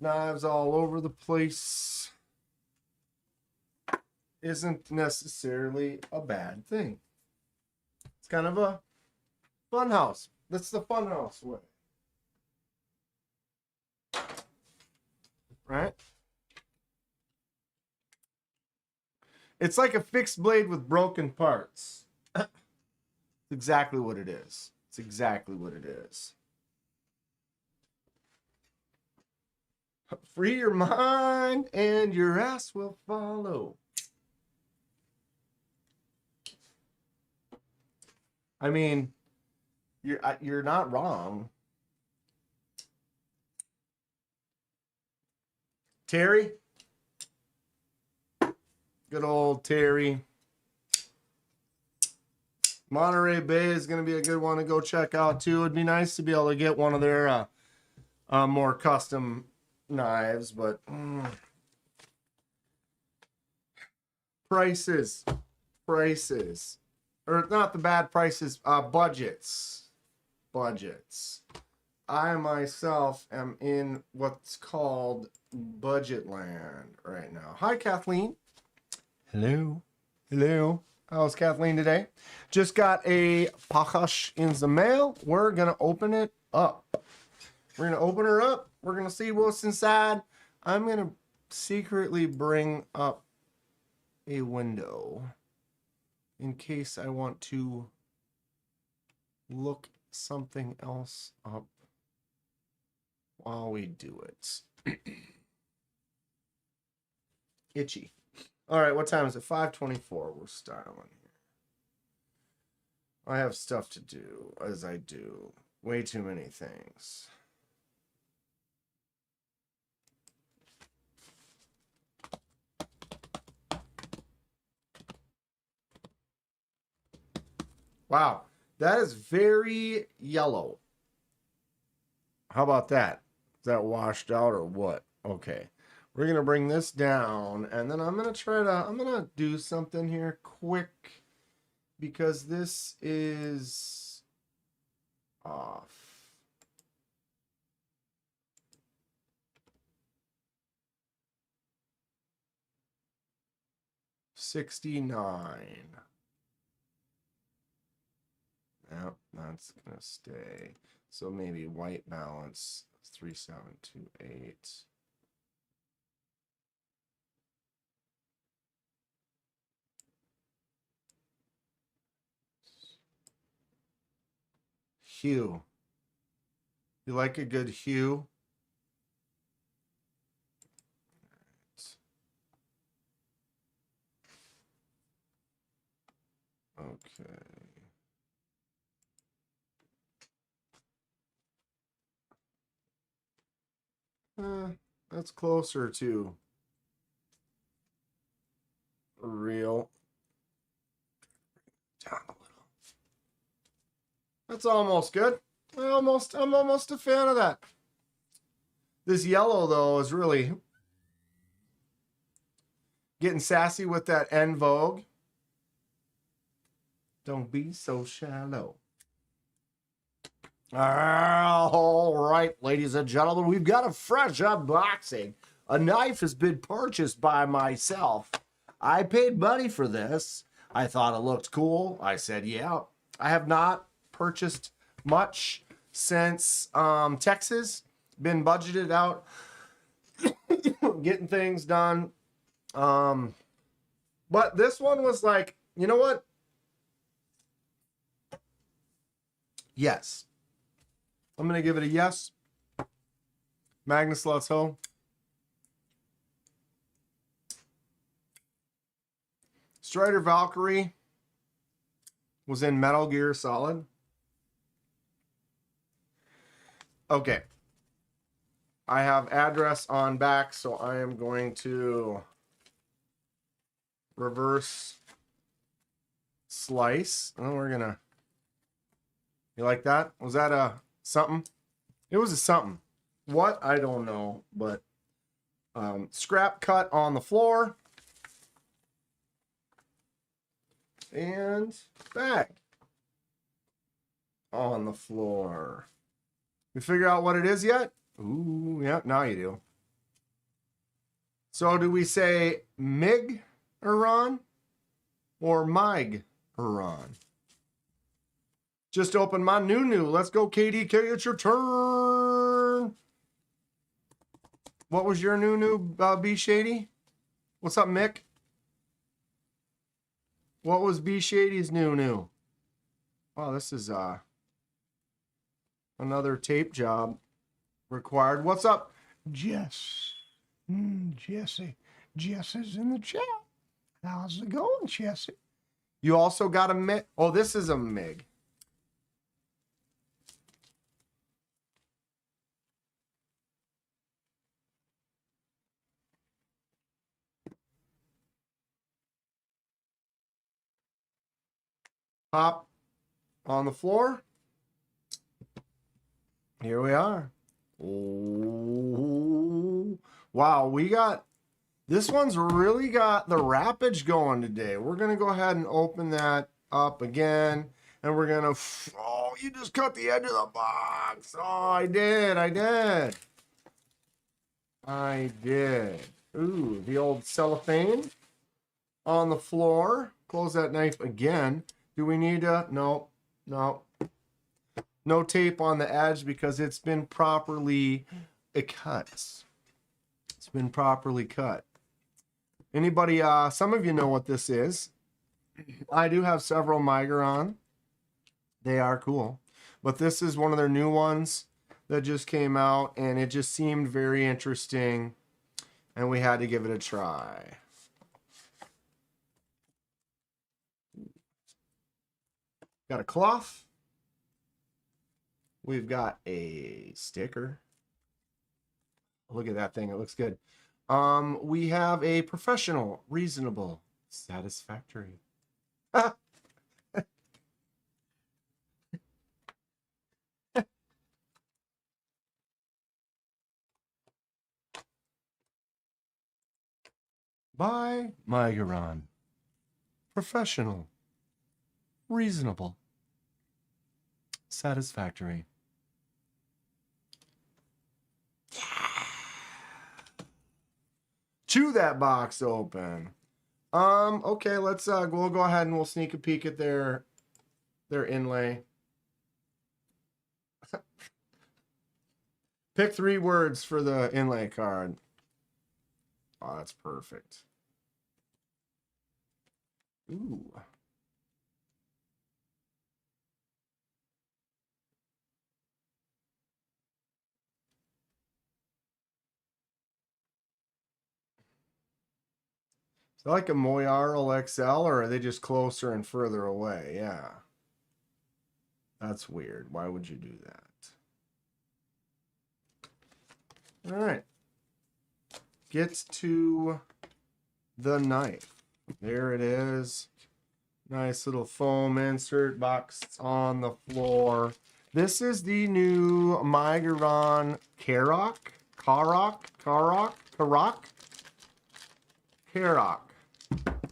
S1: Knives all over the place. isn't necessarily a bad thing. It's kind of a fun house. That's the fun house way. Right? It's like a fixed blade with broken parts. It's exactly what it is. It's exactly what it is. Free your mind and your ass will follow. I mean, you're not wrong. Terry? Good old Terry. Monterey Bay is going to be a good one to go check out too. It'd be nice to be able to get one of their more custom knives, but prices, or not the bad prices, budgets. I myself am in what's called budget land right now. Hi, Kathleen. Hello. How's Kathleen today? Just got a package in the mail. We're gonna open it up. We're gonna open her up. We're gonna see what's inside. I'm gonna secretly bring up a window in case I want to look something else up while we do it. Itchy. All right, what time is it? 5:24. We're styling here. I have stuff to do, as I do. Way too many things. Wow, that is very yellow. How about that? Is that washed out or what? Okay. We're going to bring this down, and then I'm going to do something here quick because this is off. $69. Yep, that's going to stay. So maybe white balance 3728. Hue. You like a good hue? Okay. That's closer to real. Down a little. That's almost good. I'm almost a fan of that. This yellow though is really getting sassy with that En Vogue. Don't be so shallow. All right, ladies and gentlemen, we've got a fresh unboxing. A knife has been purchased by myself. I paid money for this. I thought it looked cool. I said, yeah. I have not purchased much since Texas. Been budgeted out, getting things done. But this one was like, you know what? Yes. I'm going to give it a yes. Magnus Lotto. Strider Valkyrie was in Metal Gear Solid. Okay. I have address on back, so I am going to reverse slice. And we're going to... You like that? Was that a something? It was a something. What? I don't know, but scrap cut on the floor. And bag on the floor. You figure out what it is yet? Ooh, yeah, now you do. So do we say MIG Iran or Mig Iran? Just open my new. Let's go, KDK. It's your turn. What was your new B Shady? What's up, Mick? What was B Shady's new? Oh, this is another tape job required. What's up?
S2: Jess. Jesse. Jess is in the chat. How's it going, Jesse?
S1: You also got a MIG. Oh, this is a MIG. Pop on the floor. Here we are. Oh, wow. We got, this one's really got the wrappage going today. We're going to go ahead and open that up again. And we're going to, oh, you just cut the edge of the box. Oh, I did. Ooh, the old cellophane on the floor. Close that knife again. Do we need to? No. No tape on the edge because it's been properly cut. It's been properly cut. Anybody, some of you know what this is. I do have several Migeron. They are cool. But this is one of their new ones that just came out, and it just seemed very interesting, and we had to give it a try. Got a cloth. We've got a sticker. Look at that thing. It looks good. We have a professional, reasonable, satisfactory. By Migeron. Professional, reasonable, satisfactory. Chew that box open. Okay, let's we'll go ahead and we'll sneak a peek at their inlay. Pick 3 words for the inlay card. Oh, that's perfect. Ooh. Is that like a Moyarl XL, or are they just closer and further away? Yeah. That's weird. Why would you do that? All right. Get to the knife. There it is. Nice little foam insert box on the floor. This is the new Migeron Karok.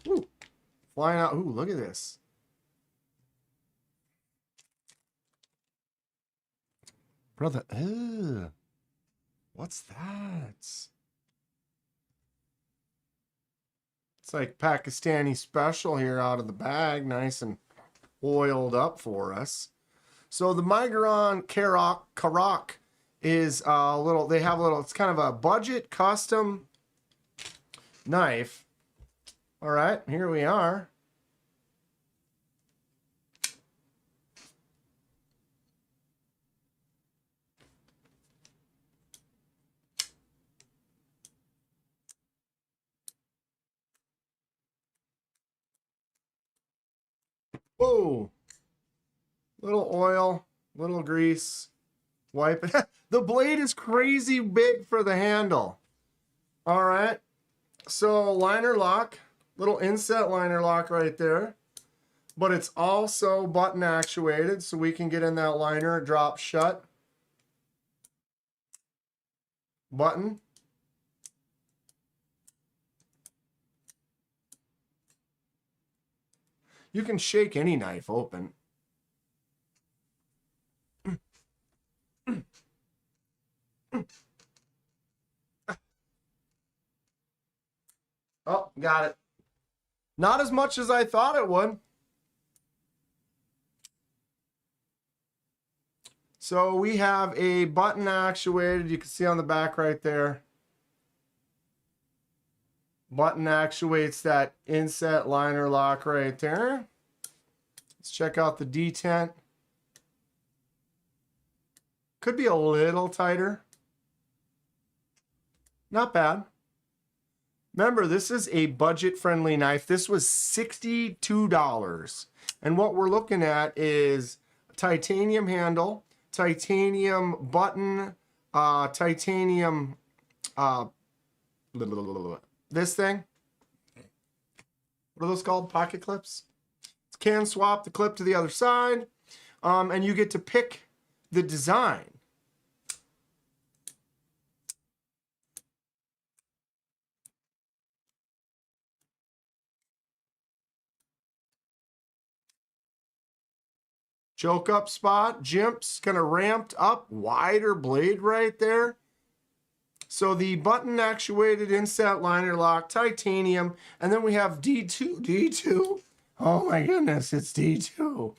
S1: Ooh, flying out. Ooh, look at this. Brother, ew. What's that? It's like Pakistani special here out of the bag. Nice and oiled up for us. So the Migeron Karok is a little, they have a little, it's kind of a budget custom knife. All right, here we are. Whoa. Little oil, little grease. Wipe it. The blade is crazy big for the handle. All right. So liner lock, little inset liner lock right there. But it's also button actuated, so we can get in that liner, drop shut. Button. You can shake any knife open. Oh, got it. Not as much as I thought it would. So we have a button actuated, you can see on the back right there. Button actuates that inset liner lock right there. Let's check out the detent. Could be a little tighter. Not bad. Remember, this is a budget-friendly knife. This was $62. And what we're looking at is titanium handle, titanium button, titanium, this thing. What are those called? Pocket clips? Can swap the clip to the other side. And you get to pick the design. Choke up spot, jimps, kind of ramped up, wider blade right there. So the button actuated inset liner lock, titanium, and then we have D2. Oh my goodness, it's D2.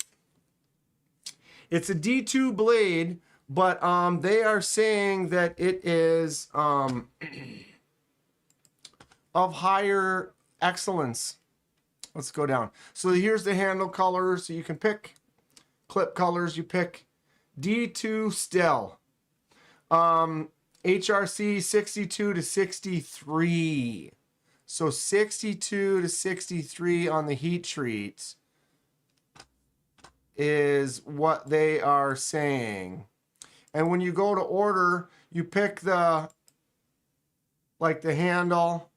S1: It's a D2 blade, but they are saying that it is of higher excellence. Let's go down. So here's the handle colors, so you can pick. Clip colors, you pick D2 Stel. HRC 62 to 63. So 62 to 63 on the heat treats is what they are saying. And when you go to order, you pick the, like the handle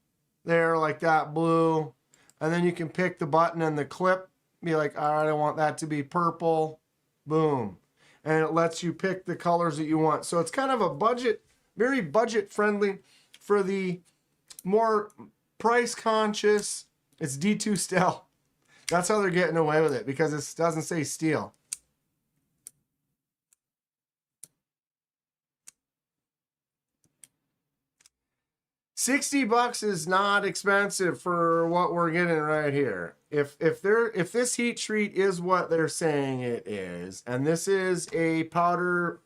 S1: there, like that blue. And then you can pick the button and the clip. Be like, all right, I want that to be purple. Boom. And it lets you pick the colors that you want. So it's kind of a budget, very budget friendly for the more price conscious. It's D2 Stel. That's how they're getting away with it, because it doesn't say steel. $60 is not expensive for what we're getting right here. If this heat treat is what they're saying it is, and this is a powder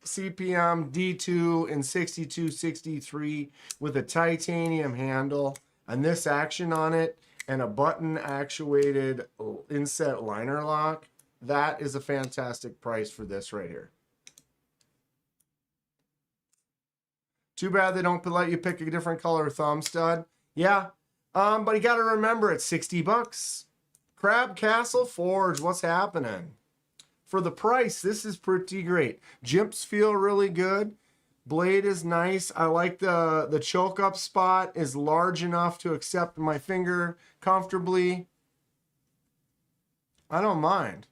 S1: CPM D2 in 6263 with a titanium handle and this action on it and a button actuated inset liner lock, that is a fantastic price for this right here. Too bad they don't let you pick a different color thumb stud. Yeah, but you got to remember it's $60. Crab Castle Forge, what's happening? For the price, this is pretty great. Jimps feel really good. Blade is nice. I like the choke up spot is large enough to accept my finger comfortably. I don't mind.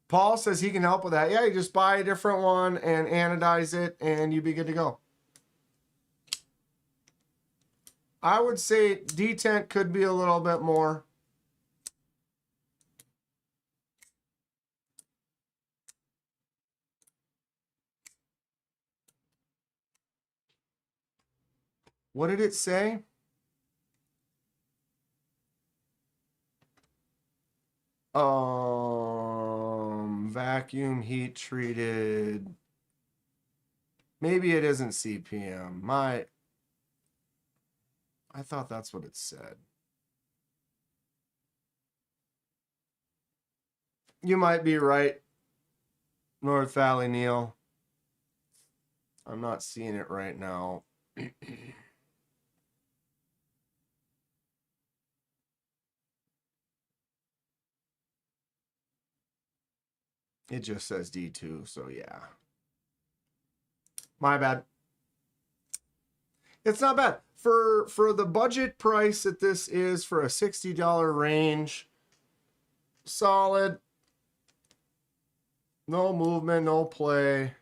S1: Paul says he can help with that. Yeah, you just buy a different one and anodize it and you'd be good to go. I would say detent could be a little bit more. What did it say? Vacuum heat treated. Maybe it isn't CPM. I thought that's what it said. You might be right, North Valley Neil. I'm not seeing it right now. It just says D2, so yeah. My bad. It's not bad. For the budget price that this is for a $60 range, solid. No movement, no play.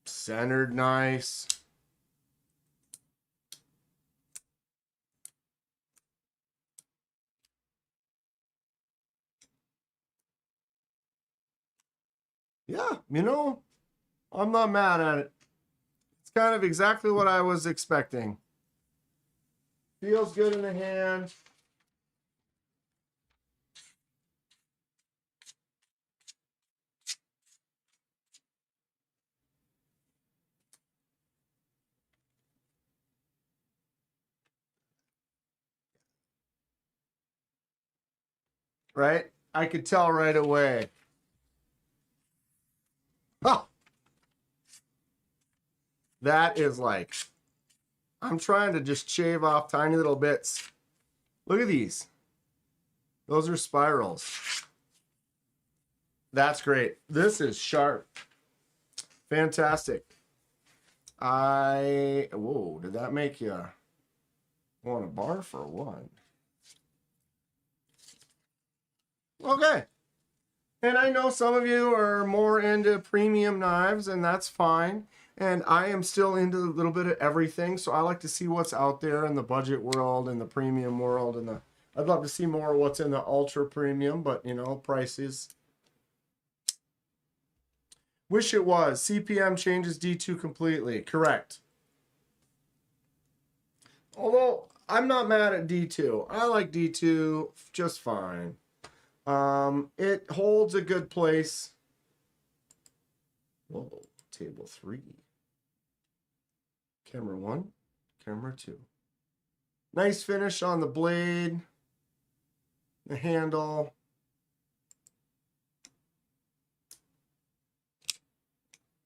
S1: Centered nice. Yeah, you know, I'm not mad at it. It's kind of exactly what I was expecting. Feels good in the hand. Right? I could tell right away. Oh, that is like, I'm trying to just shave off tiny little bits. Look at these. Those are spirals. That's great. This is sharp. Fantastic. Whoa, did that make you want a bar for one? Okay. And I know some of you are more into premium knives, and that's fine. And I am still into a little bit of everything, so I like to see what's out there in the budget world and the premium world, and I'd love to see more of what's in the ultra premium, but you know, prices. Wish it was. CPM changes D2 completely. Correct. Although I'm not mad at D2. I like D2 just fine. It holds a good place. Whoa, table 3. Camera 1, camera 2. Nice finish on the blade, the handle.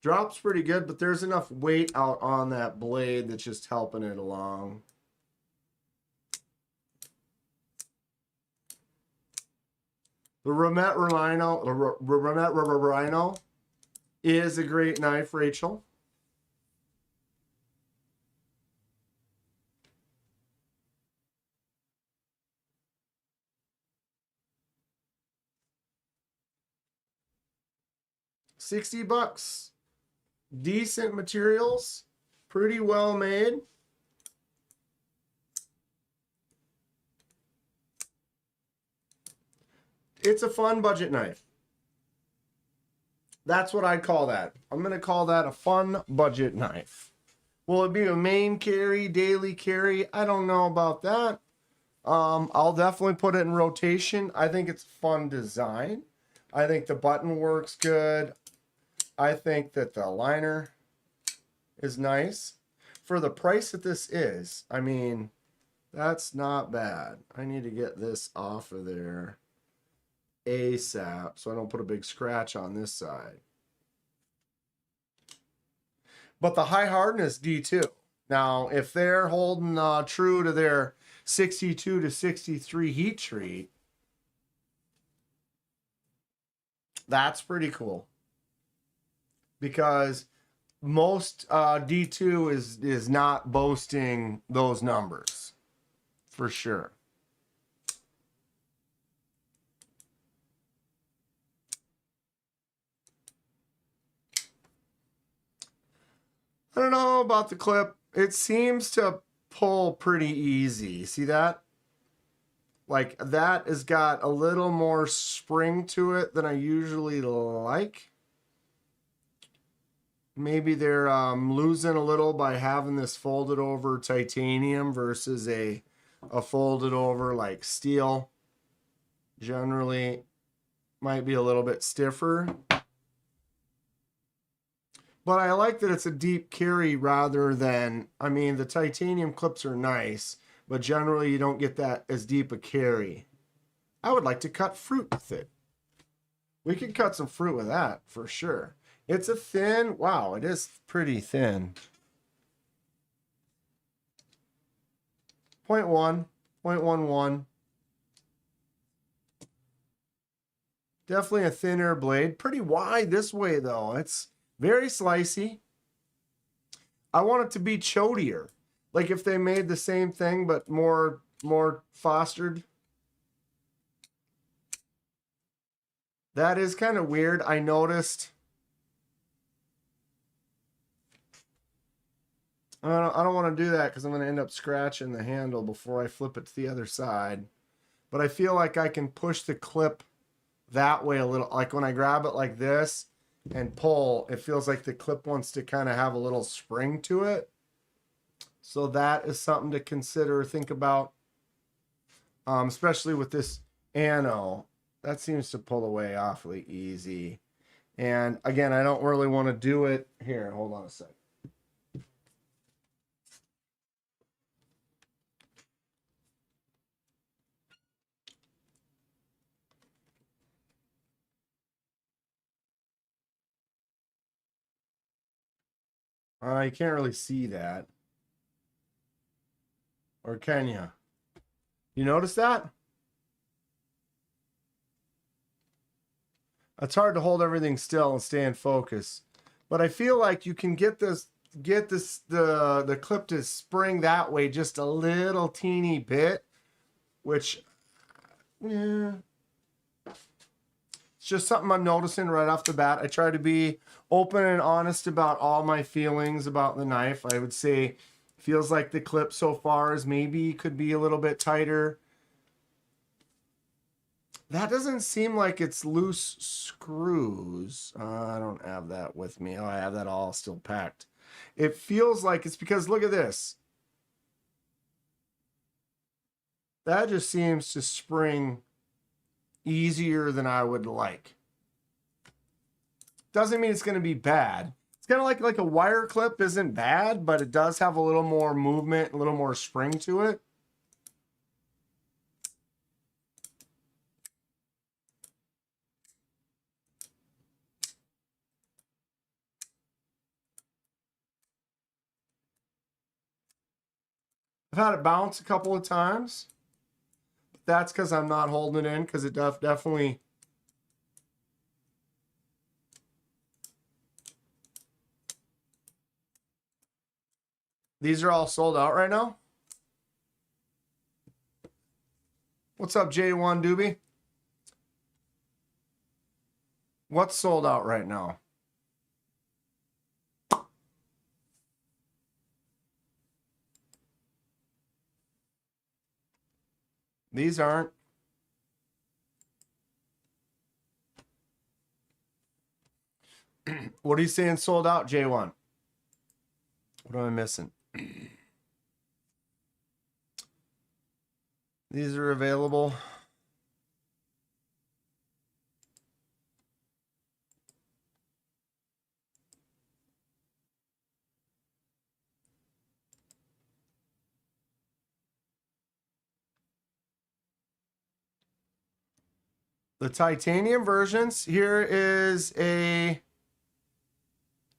S1: Drops pretty good, but there's enough weight out on that blade that's just helping it along. The Romet Rhino is a great knife, Rachel. $60. Decent materials, pretty well made. It's a fun budget knife. That's what I'd call that. I'm going to call that a fun budget knife. Will it be a main carry, daily carry? I don't know about that. I'll definitely put it in rotation. I think it's fun design. I think the button works good. I think that the liner is nice. For the price that this is, I mean, that's not bad. I need to get this off of there ASAP so I don't put a big scratch on this side. But the high hardness D2. Now, if they're holding true to their 62 to 63 heat treat, that's pretty cool. Because most D2 is not boasting those numbers, for sure. I don't know about the clip. It seems to pull pretty easy. See that? Like, that has got a little more spring to it than I usually like. Maybe they're losing a little by having this folded over titanium versus a folded over like steel. Generally might be a little bit stiffer. But I like that it's a deep carry rather than, I mean, the titanium clips are nice, but generally you don't get that as deep a carry. I would like to cut fruit with it. We could cut some fruit with that for sure. It's a thin, wow, it is pretty thin. 0.1, 0.11. Definitely a thinner blade. Pretty wide this way though. It's very slicey. I want it to be chodier. Like if they made the same thing but more fostered. That is kind of weird. I noticed. I don't want to do that because I'm going to end up scratching the handle before I flip it to the other side. But I feel like I can push the clip that way a little. Like when I grab it like this and pull, it feels like the clip wants to kind of have a little spring to it. So that is something to consider, think about, especially with this ano. That seems to pull away awfully easy. And again, I don't really want to do it here. Hold on a sec. You can't really see that. Or can you? You notice that? It's hard to hold everything still and stay in focus. But I feel like you can get the clip to spring that way just a little teeny bit, which, yeah, it's just something I'm noticing right off the bat. I try to be open and honest about all my feelings about the knife. I would say feels like the clip so far is maybe could be a little bit tighter. That doesn't seem like it's loose screws. I don't have that with me. Oh, I have that all still packed. It feels like it's because, look at this. That just seems to spring easier than I would like. Doesn't mean it's going to be bad. It's kind of like a wire clip isn't bad, but it does have a little more movement, a little more spring to it. I've had it bounce a couple of times. That's because I'm not holding it in, because it definitely... These are all sold out right now. What's up, J1 Doobie? What's sold out right now? These aren't. What are you saying sold out, J1? What am I missing? These are available. The titanium versions. Here is a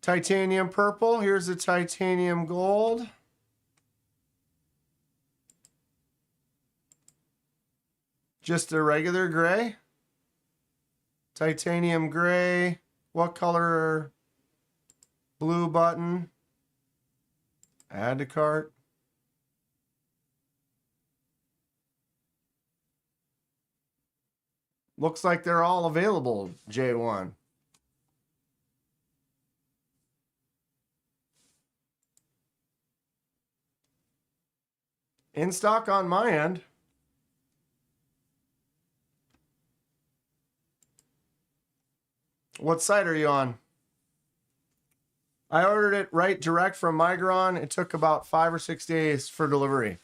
S1: titanium purple. Here's a titanium gold. Just a regular gray. Titanium gray. What color? Blue button. Add to cart. Looks like they're all available, J1. In stock on my end. What site are you on? I ordered it right direct from Migron. It took about 5 or 6 days for delivery.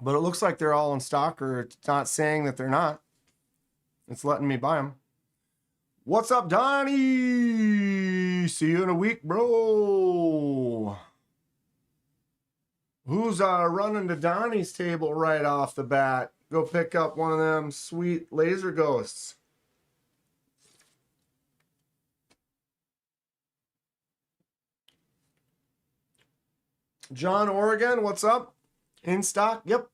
S1: But it looks like they're all in stock, or it's not saying that they're not. It's letting me buy them. What's up, Donnie? See you in a week, bro. Who's running to Donnie's table right off the bat? Go pick up one of them sweet laser ghosts. John, Oregon, what's up? In stock? Yep.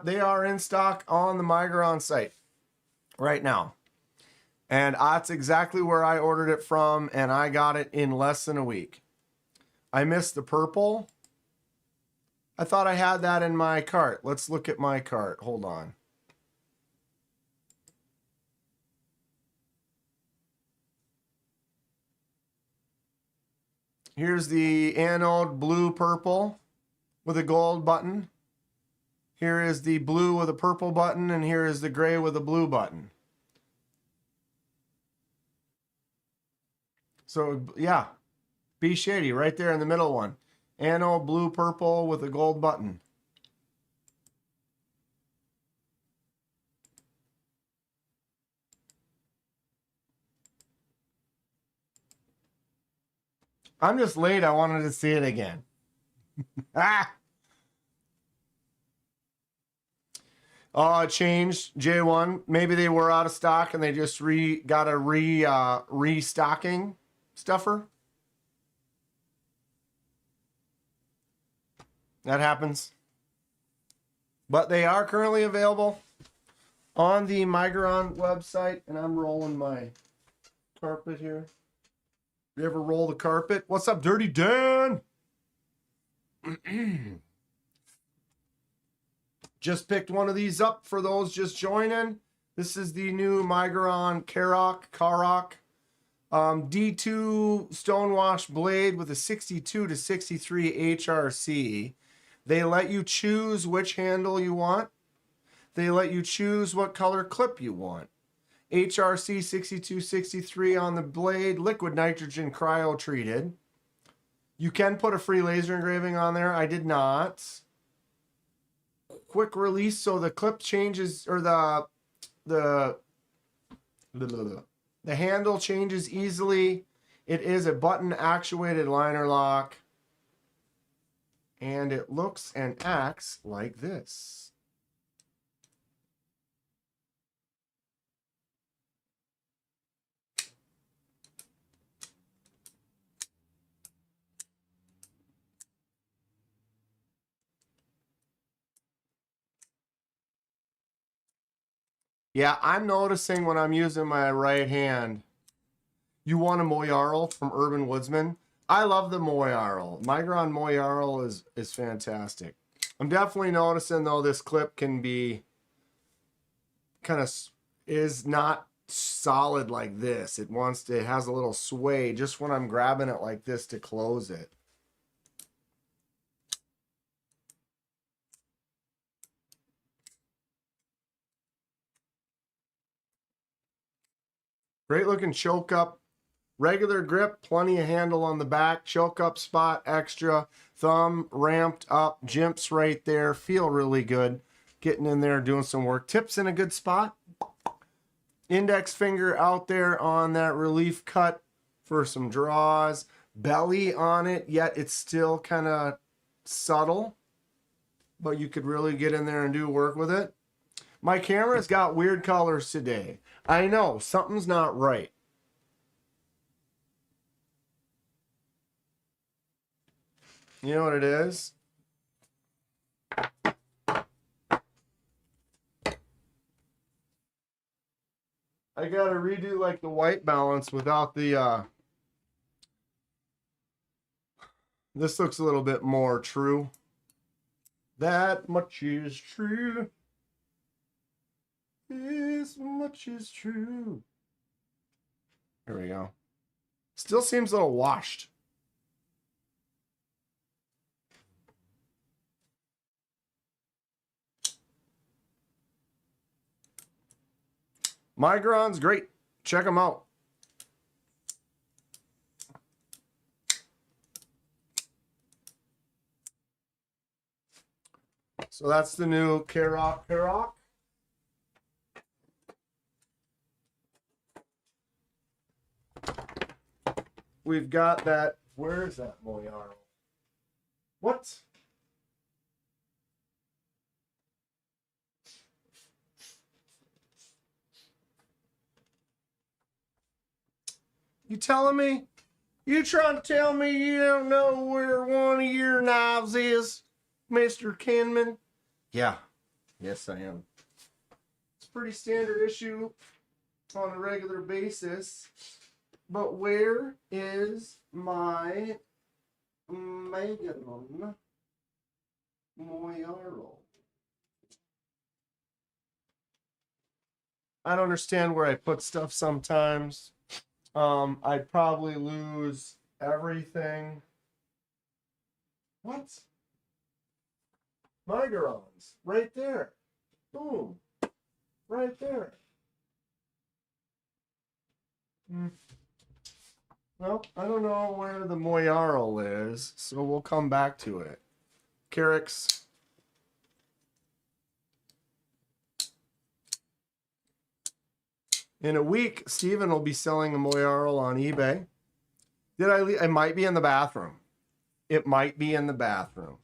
S1: They are in stock on the Migron site right now. And that's exactly where I ordered it from, and I got it in less than a week. I missed the purple. I thought I had that in my cart. Let's look at my cart. Hold on. Here's the anode blue purple with a gold button. Here is the blue with a purple button, and here is the gray with a blue button. So, yeah, Be Shady right there in the middle one. Anno blue purple with a gold button. I'm just late. I wanted to see it again. Ah! Oh, it changed. J1. Maybe they were out of stock and they just got a restocking stuffer. That happens. But they are currently available on the Migron website, and I'm rolling my carpet here. You ever roll the carpet? What's up, Dirty Dan? Just picked one of these up for those just joining. This is the new Migron Karok D2 Stonewash blade with a 62 to 63 HRC. They let you choose which handle you want. They let you choose what color clip you want. HRC 6263 on the blade, liquid nitrogen cryo treated. You can put a free laser engraving on there. I did not. Quick release, so the clip changes, or the handle changes easily. It is a button actuated liner lock, and it looks and acts like this. Yeah, I'm noticing when I'm using my right hand. You want a Moyarl from Urban Woodsman? I love the Moyarl. Migron Moyarl is fantastic. I'm definitely noticing though this clip can be is not solid like this. It has a little sway just when I'm grabbing it like this to close it. Great looking choke up. Regular grip, plenty of handle on the back, choke up spot, extra, thumb ramped up, jimps right there, feel really good. Getting in there, doing some work. Tips in a good spot. Index finger out there on that relief cut for some draws. Belly on it, yet it's still kind of subtle, but you could really get in there and do work with it. My camera's got weird colors today. I know, something's not right. You know what it is? I gotta redo like the white balance without the this looks a little bit more true. That much is true. This much is true. Here we go. Still seems a little washed. Migron's great. Check them out. So that's the new Karok. We've got that. Where is that Moyarl? What? You telling me? You trying to tell me you don't know where one of your knives is, Mr. Kinman? Yeah. Yes, I am. It's a pretty standard issue on a regular basis. But where is my Megalon Moyarl? I don't understand where I put stuff sometimes. I'd probably lose everything. What? Migrons. Right there. Boom. Right there. Well, I don't know where the Moyarl is, so we'll come back to it. Carrick's. In a week, Steven will be selling a Moyarl on eBay. It might be in the bathroom. It might be in the bathroom.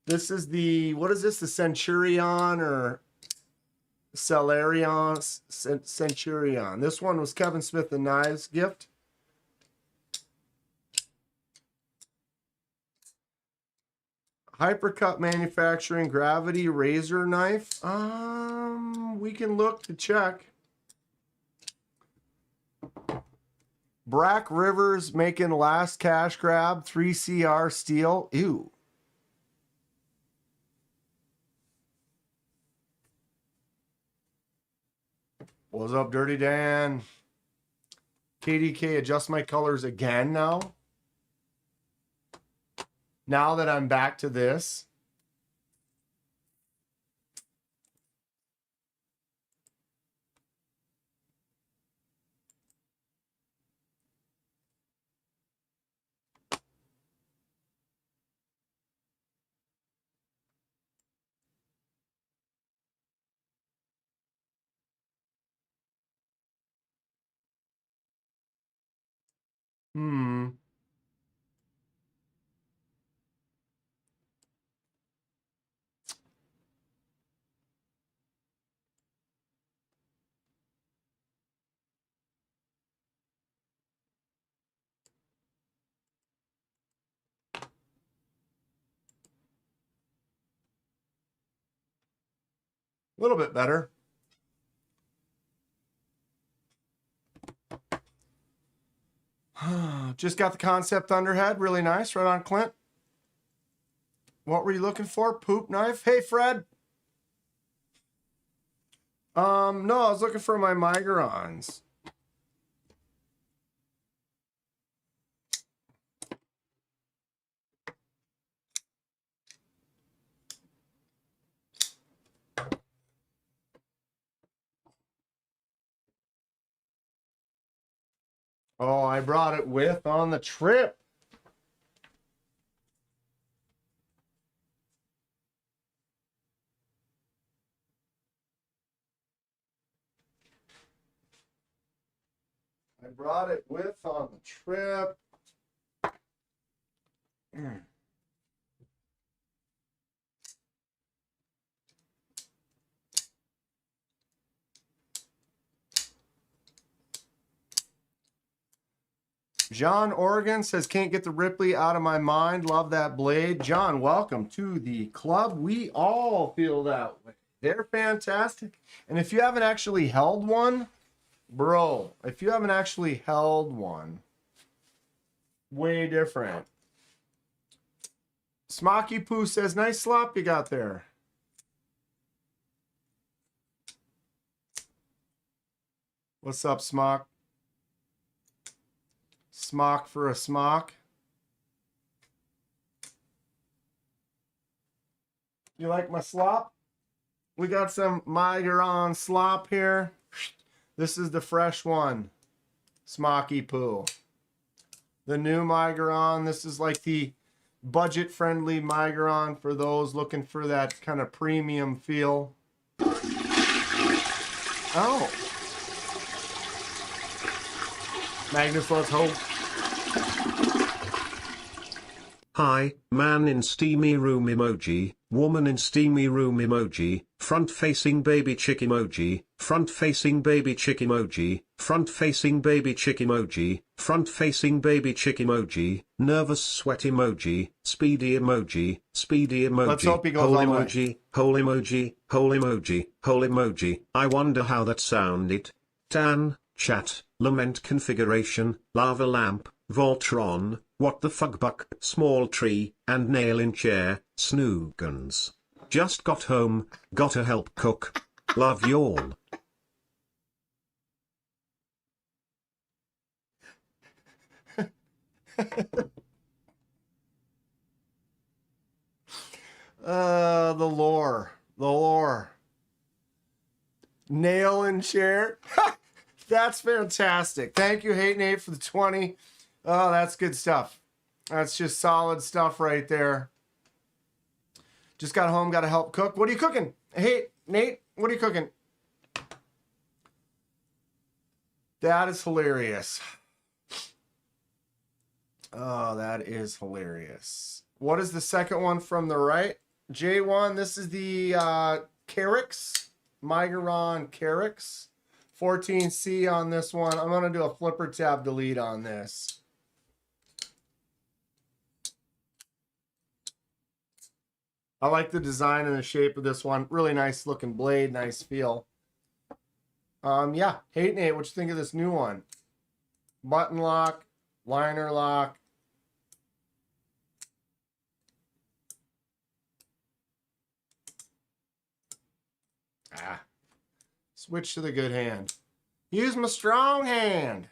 S1: This is the, what is this? The Centurion or Celerion? Centurion. This one was Kevin Smith and Knives gift. Hypercut Manufacturing Gravity Razor Knife. We can look to check. Brack Rivers making last cash grab, 3CR steel. Ew. What's up, Dirty Dan? KDK, adjust my colors again now. Now that I'm back to this. A little bit better. Just got the Kansept underhead. Really nice. Right on, Clint. What were you looking for? Poop knife? Hey, Fred. No, I was looking for my Migrons. Oh, I brought it with on the trip. I brought it with on the trip. John Oregon says, can't get the Ripley out of my mind. Love that blade. John, welcome to the club. We all feel that way. They're fantastic. And if you haven't actually held one, bro, if you haven't actually held one, way different. Smoky Poo says, nice slop you got there. What's up, Smock? Smock for a smock. You like my slop? We got some Migron slop here. This is the fresh one. Smoky Poo. The new Migron. This is like the budget-friendly Migron for those looking for that kind of premium feel. Oh. Magnus, let's hope.
S3: Hi, man in steamy room emoji, woman in steamy room emoji, front-facing baby chick emoji, front-facing baby chick emoji, front-facing baby chick emoji, front-facing baby chick emoji, nervous sweat emoji, speedy emoji, speedy emoji,
S1: Let's hope he goes
S3: whole
S1: all the way.
S3: emoji, whole emoji, whole emoji, whole emoji. I wonder how that sounded. Tan, chat, lament configuration, lava lamp, Voltron, what the fuck buck, small tree, and nail in chair, snoogans. Just got home, gotta help cook. Love y'all.
S1: The lore. The lore. Nail in chair. That's fantastic. Thank you, Hate Nate, for the 20. Oh, that's good stuff. That's just solid stuff right there. Just got home, got to help cook. What are you cooking? Hey, Nate, what are you cooking? That is hilarious. Oh, that is hilarious. What is the second one from the right? J1, this is the Carix, Migaron Carix. 14C on this one. I'm going to do a flipper tab delete on this. I like the design and the shape of this one. Really nice looking blade, nice feel. Yeah, Hate Nate, what you think of this new one? Button lock, liner lock. Switch to the good hand. Use my strong hand.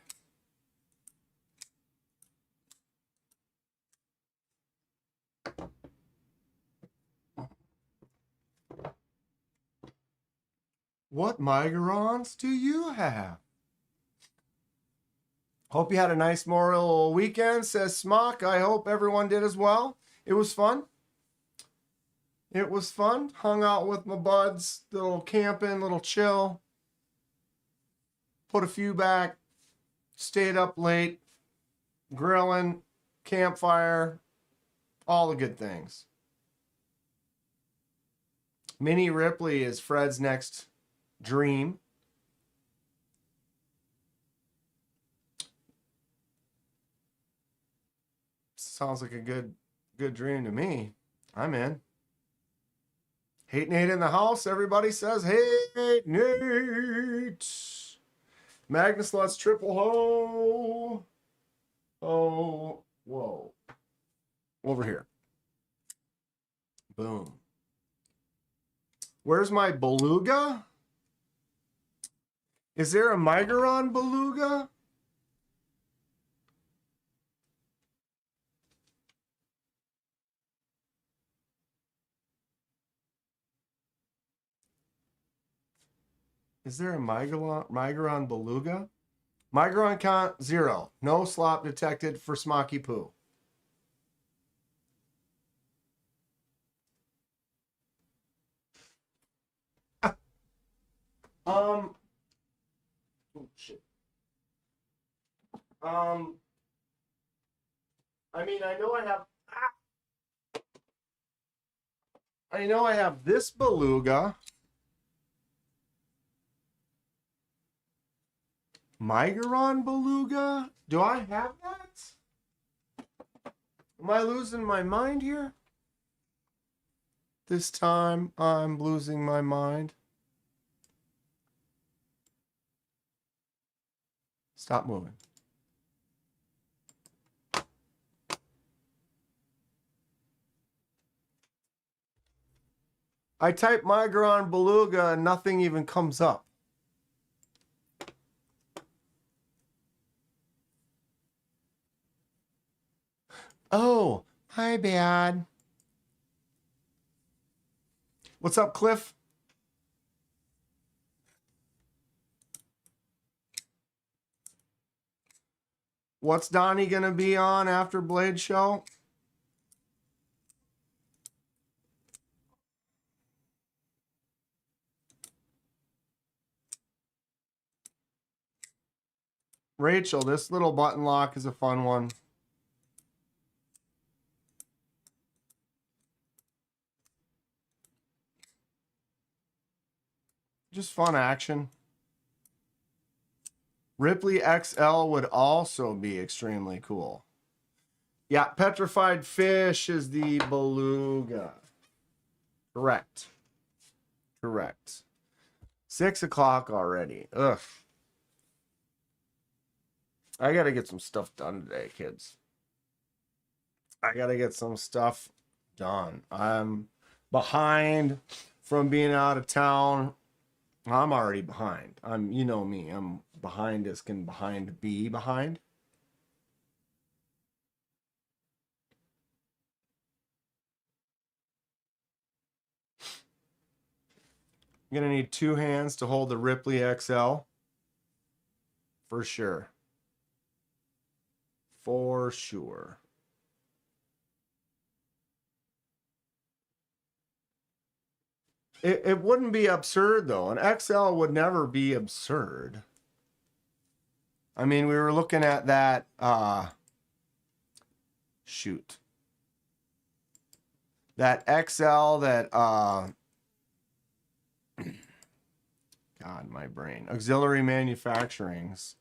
S1: What Migarons do you have? Hope you had a nice Memorial weekend, says Smock. I hope everyone did as well. It was fun. It was fun. Hung out with my buds. Little camping, little chill. Put a few back. Stayed up late. Grilling. Campfire. All the good things. Minnie Ripley is Fred's next dream. Sounds like a good dream to me. I'm in. Hate Nate in the house. Everybody says, Hate Nate. Magnus Lutz triple ho. Oh, whoa. Over here. Boom. Where's my beluga? Is there a Migaron beluga? Is there a Migaron beluga? Migaron count 0. No slop detected for Smocky Poo. Oh shit. I mean, I know I have this beluga. Migaron beluga? Do I have that? Am I losing my mind here? This time I'm losing my mind. Stop moving. I type Migaron beluga and nothing even comes up. Oh, my bad. What's up, Cliff? What's Donnie going to be on after Blade Show? Rachel, this little button lock is a fun one. Just fun action. Ripley XL would also be extremely cool. Yeah, petrified fish is the beluga. Correct. Correct. 6 o'clock already. Ugh. I gotta get some stuff done today, kids. I gotta get some stuff done. I'm behind from being out of town. I'm already behind. You know me. I'm behind as can be behind. I'm gonna need 2 hands to hold the Ripley XL. for sure. For sure. It wouldn't be absurd, though. An XL would never be absurd. I mean, we were looking at that, shoot. That XL that, God, my brain. Auxiliary Manufacturing's.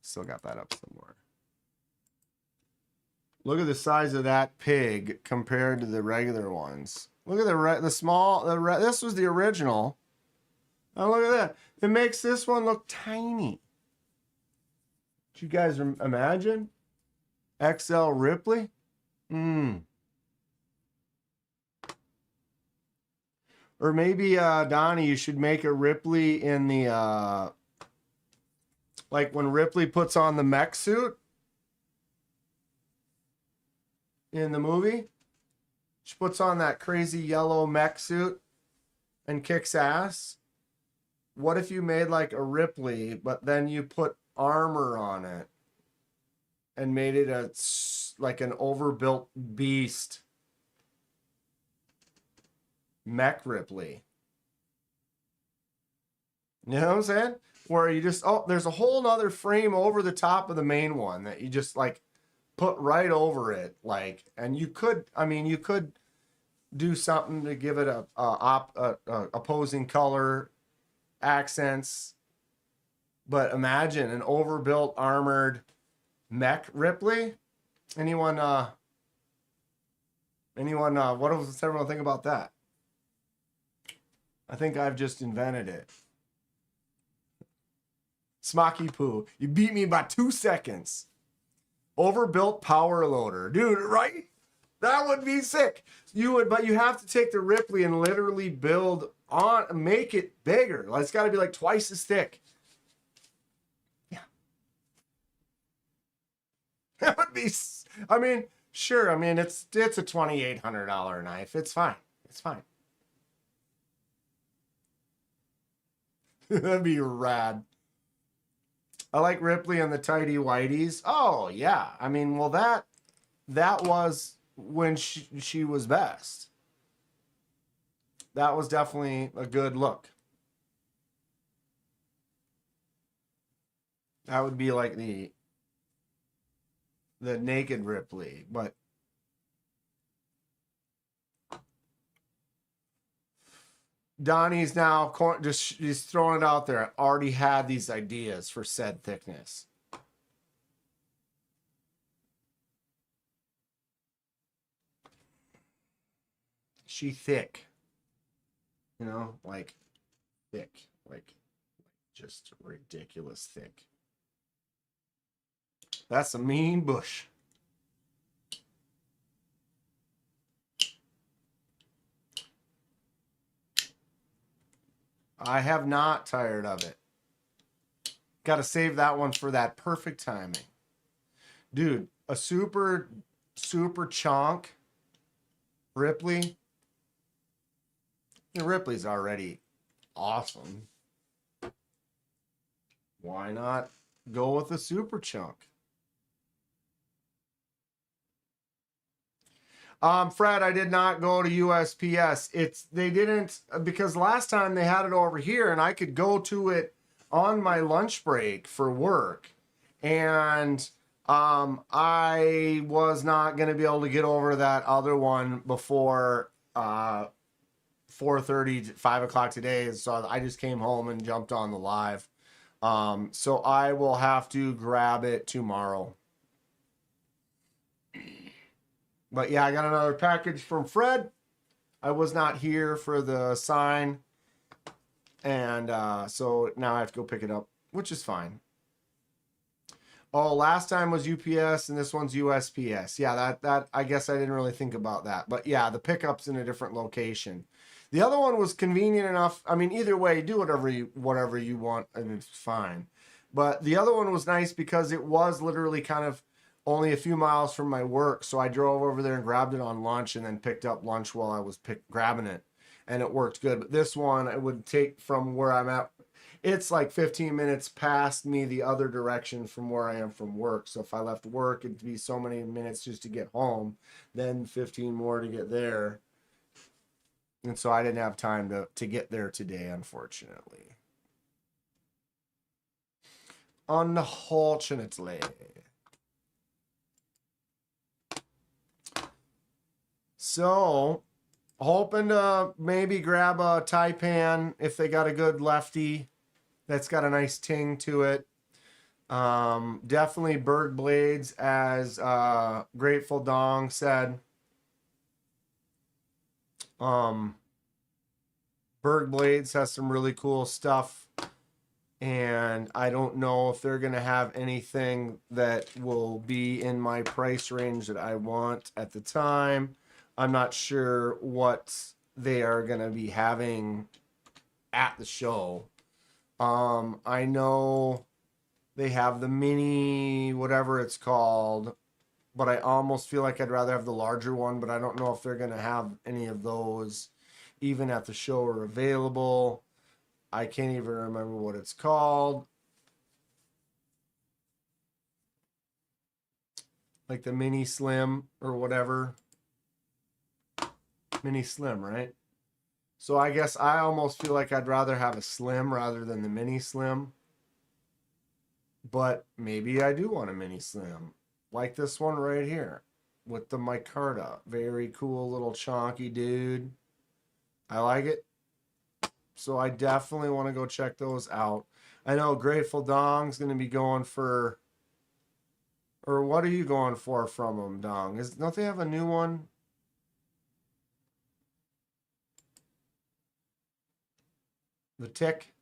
S1: Still got that up somewhere. Look at the size of that pig compared to the regular ones. Look at the small, this was the original. Oh, look at that. It makes this one look tiny. Do you guys imagine? XL Ripley? Or maybe, Donnie, you should make a Ripley in the, like when Ripley puts on the mech suit in the movie. She puts on that crazy yellow mech suit and kicks ass. What if you made like a Ripley, but then you put armor on it and made it like an overbuilt beast mech Ripley? You know what I'm saying? Where you just, there's a whole nother frame over the top of the main one that you just like put right over it, like, and you could, I mean, you could do something to give it a opposing color accents, but imagine an overbuilt armored mech Ripley. Anyone what does everyone think about that? I think I've just invented it. Smocky Poo, you beat me by 2 seconds. Overbuilt power loader. Dude, right? That would be sick. You would, but you have to take the Ripley and literally make it bigger. Like, it's got to be like twice as thick. Yeah. That would be, I mean, sure. I mean, it's a $2,800 knife. It's fine. It's fine. That'd be rad. I like Ripley and the tighty whities. Oh yeah, I mean, well that was when she was best. That was definitely a good look. That would be like the naked Ripley, but Donnie's now she's throwing it out there. I already had these ideas for said thickness. She thick. You know, like thick. Like just ridiculous thick. That's a mean bush. I have not tired of it. Got to save that one for that perfect timing. Dude, a super chonk Ripley. Ripley's already awesome. Why not go with a super chunk? Fred, I did not go to USPS. They didn't, because last time they had it over here and I could go to it on my lunch break for work. And I was not going to be able to get over that other one before 4:30, 5 o'clock today. So I just came home and jumped on the live. So I will have to grab it tomorrow. But yeah, I got another package from Fred. I was not here for the sign. And so now I have to go pick it up, which is fine. Oh, last time was UPS and this one's USPS. Yeah, that I guess I didn't really think about that. But yeah, the pickup's in a different location. The other one was convenient enough. I mean, either way, do whatever you want and it's fine. But the other one was nice because it was literally kind of only a few miles from my work. So I drove over there and grabbed it on lunch and then picked up lunch while I was grabbing it. And it worked good. But this one, it would take from where I'm at. it's like 15 minutes past me the other direction from where I am from work. So if I left work, it'd be so many minutes just to get home, then 15 more to get there. And so I didn't have time to get there today, unfortunately. Unfortunately. So, hoping to maybe grab a Taipan if they got a good lefty that's got a nice ting to it. Definitely Berg blades, as Grateful Dong said. Berg blades has some really cool stuff, and I don't know if they're gonna have anything that will be in my price range that I want at the time. I'm not sure what they are gonna be having at the show. I know they have the mini, whatever it's called, but I almost feel like I'd rather have the larger one, but I don't know if they're going to have any of those even at the show or available. I can't even remember what it's called. Like the mini slim or whatever. Mini slim, right? So I guess I almost feel like I'd rather have a slim rather than the mini slim. But maybe I do want a mini slim. Like this one right here with the micarta. Very cool little chonky dude. I like it. So I definitely want to go check those out. I know Grateful Dong's going to be going for... Or what are you going for from them, Dong? Don't they have a new one? The Tick.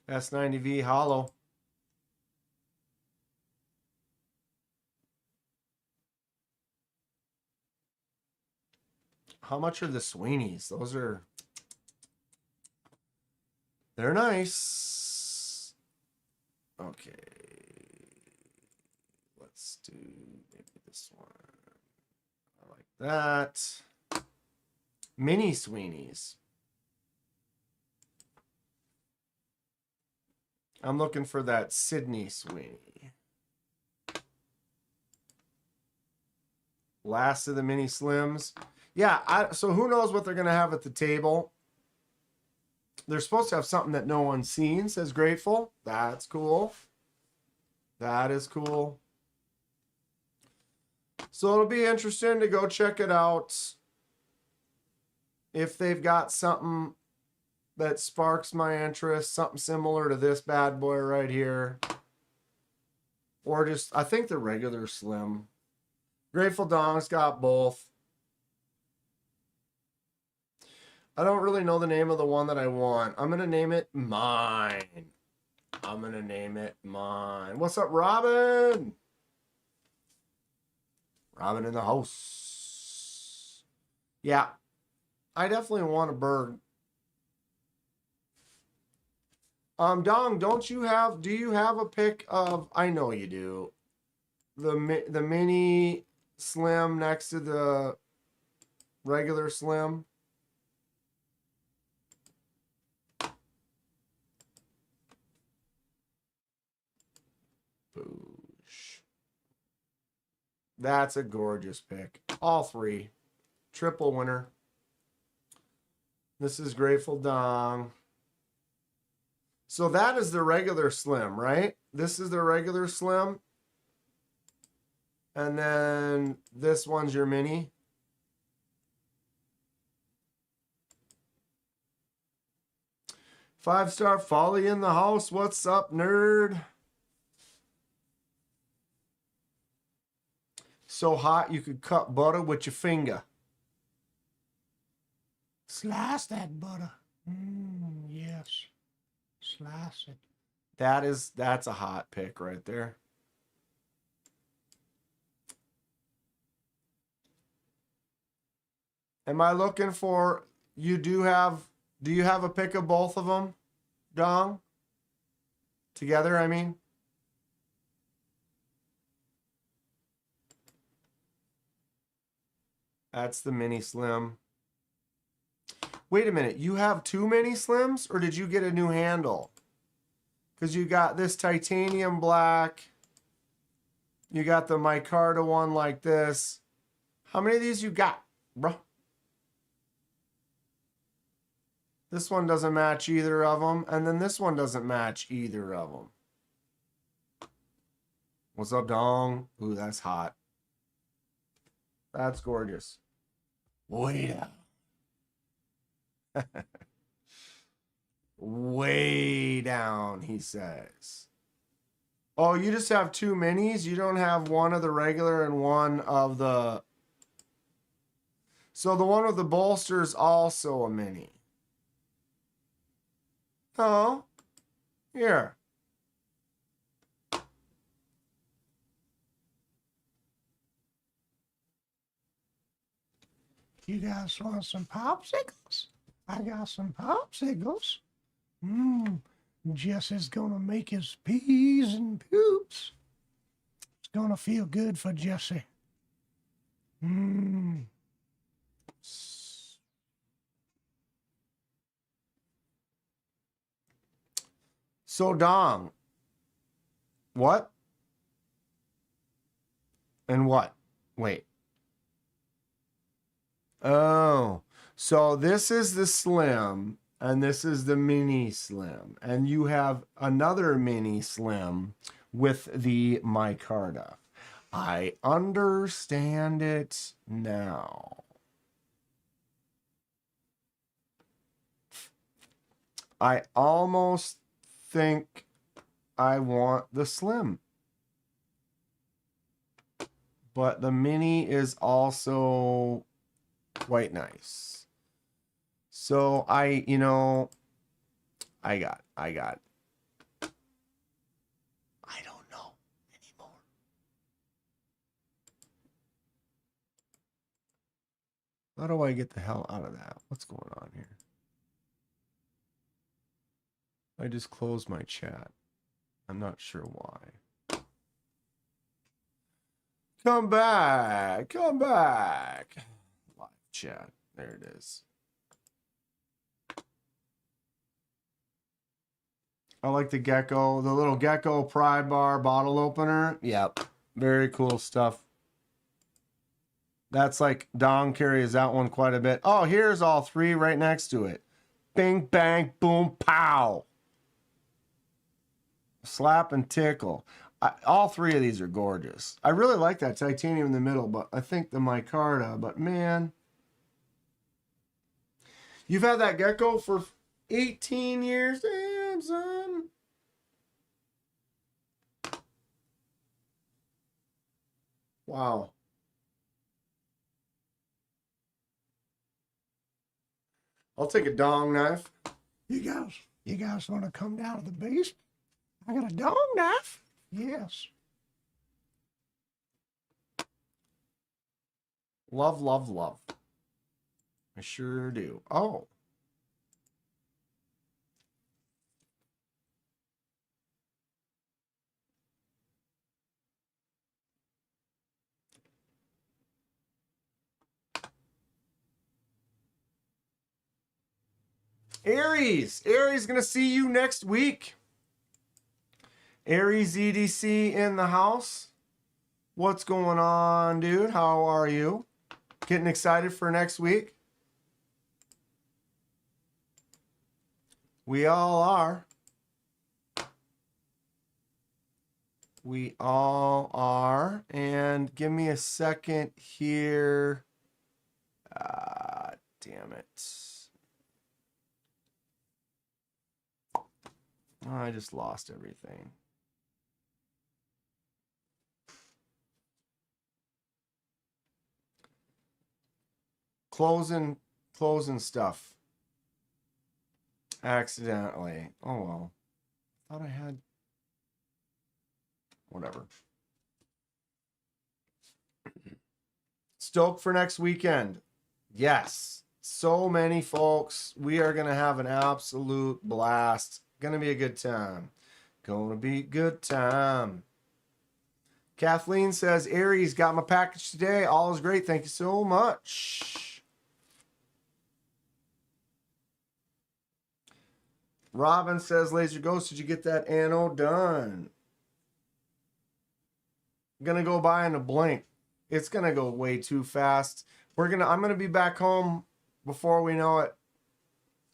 S1: S90V hollow. How much are the Sweeneys? They're nice. Okay. Let's do maybe this one. I like that. Mini Sweeneys. I'm looking for that Sydney Sweeney. Last of the mini slims. Yeah, so who knows what they're going to have at the table. They're supposed to have something that no one's seen, says Grateful. That's cool. That is cool. So it'll be interesting to go check it out. If they've got something that sparks my interest, something similar to this bad boy right here. Or just, I think the regular slim. Grateful Dong's got both. I don't really know the name of the one that I want. I'm going to name it mine. I'm going to name it mine. What's up, Robin? Robin in the house. Yeah. I definitely want a Berg. Dong, do you have a pic of, I know you do, the mini slim next to the regular slim? Boosh. That's a gorgeous pick. All three. Triple winner. This is Grateful Dong. So that is the regular slim, right? This is the regular slim. And then this one's your mini. Five-star Folly in the house. What's up, nerd? So hot you could cut butter with your finger.
S2: Slice that butter. Yes. Slice it.
S1: That's a hot pick right there. Am I looking for, do you have a pick of both of them, Dong? Together, I mean. That's the mini slim. Wait a minute. You have too many slims, or did you get a new handle? Because you got this titanium black. You got the micarta one like this. How many of these you got, bro? This one doesn't match either of them. And then this one doesn't match either of them. What's up, dong? Ooh, that's hot. That's gorgeous. Way down. Way down, he says. Oh, you just have two minis? You don't have one of the regular and one of the... So the one with the bolster is also a mini. Oh, here.
S2: You guys want some popsicles? I got some popsicles. Jesse's gonna make his peas and poops. It's gonna feel good for Jesse.
S1: So, Dong. What? And what? Wait. Oh. So this is the slim, and this is the mini slim. And you have another mini slim with the micarta. I understand it now. I almost think I want the slim. But the mini is also quite nice. So I got. I don't know anymore. How do I get the hell out of that? What's going on here? I just closed my chat. I'm not sure why. Come back. Come back. Live chat. There it is. I like the gecko. The little gecko pry bar bottle opener. Yep. Very cool stuff. That's like Dong carries that one quite a bit. Oh, here's all three right next to it. Bing, bang, boom, pow. Slap and tickle. All three of these are gorgeous. I really like that titanium in the middle, but I think the micarta, but man. You've had that gecko for 18 years? Damn, son. Wow. I'll take a dong knife.
S2: You guys want to come down to the basement? I got a dong knife. Yes.
S1: Love, love, love. I sure do. Oh. Aries. Aries going to see you next week. Aries EDC in the house. What's going on, dude? How are you? Getting excited for next week? We all are. We all are. And give me a second here. Damn it. Oh, I just lost everything. Closing stuff. Accidentally. Oh well. Thought I had. Whatever. Stoked for next weekend. Yes. So many folks. We are going to have an absolute blast. Going to be a good time. Going to be a good time. Kathleen says, Aries, got my package today. All is great. Thank you so much. Robin says, Laser Ghost, did you get that anno done? Gonna go by in a blink. It's gonna go way too fast. I'm gonna be back home before we know it.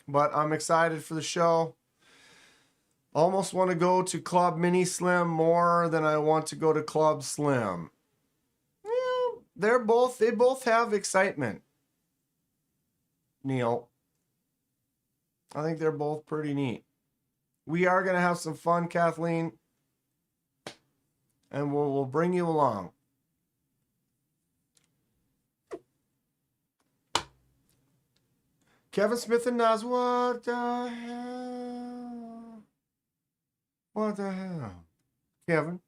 S1: But I'm excited for the show. Almost want to go to Club Mini Slim more than I want to go to Club Slim. They both have excitement. Neil. I think they're both pretty neat. We are going to have some fun, Kathleen. And we'll bring you along. Kevin Smith and Nas, what the hell? What the hell? Kevin?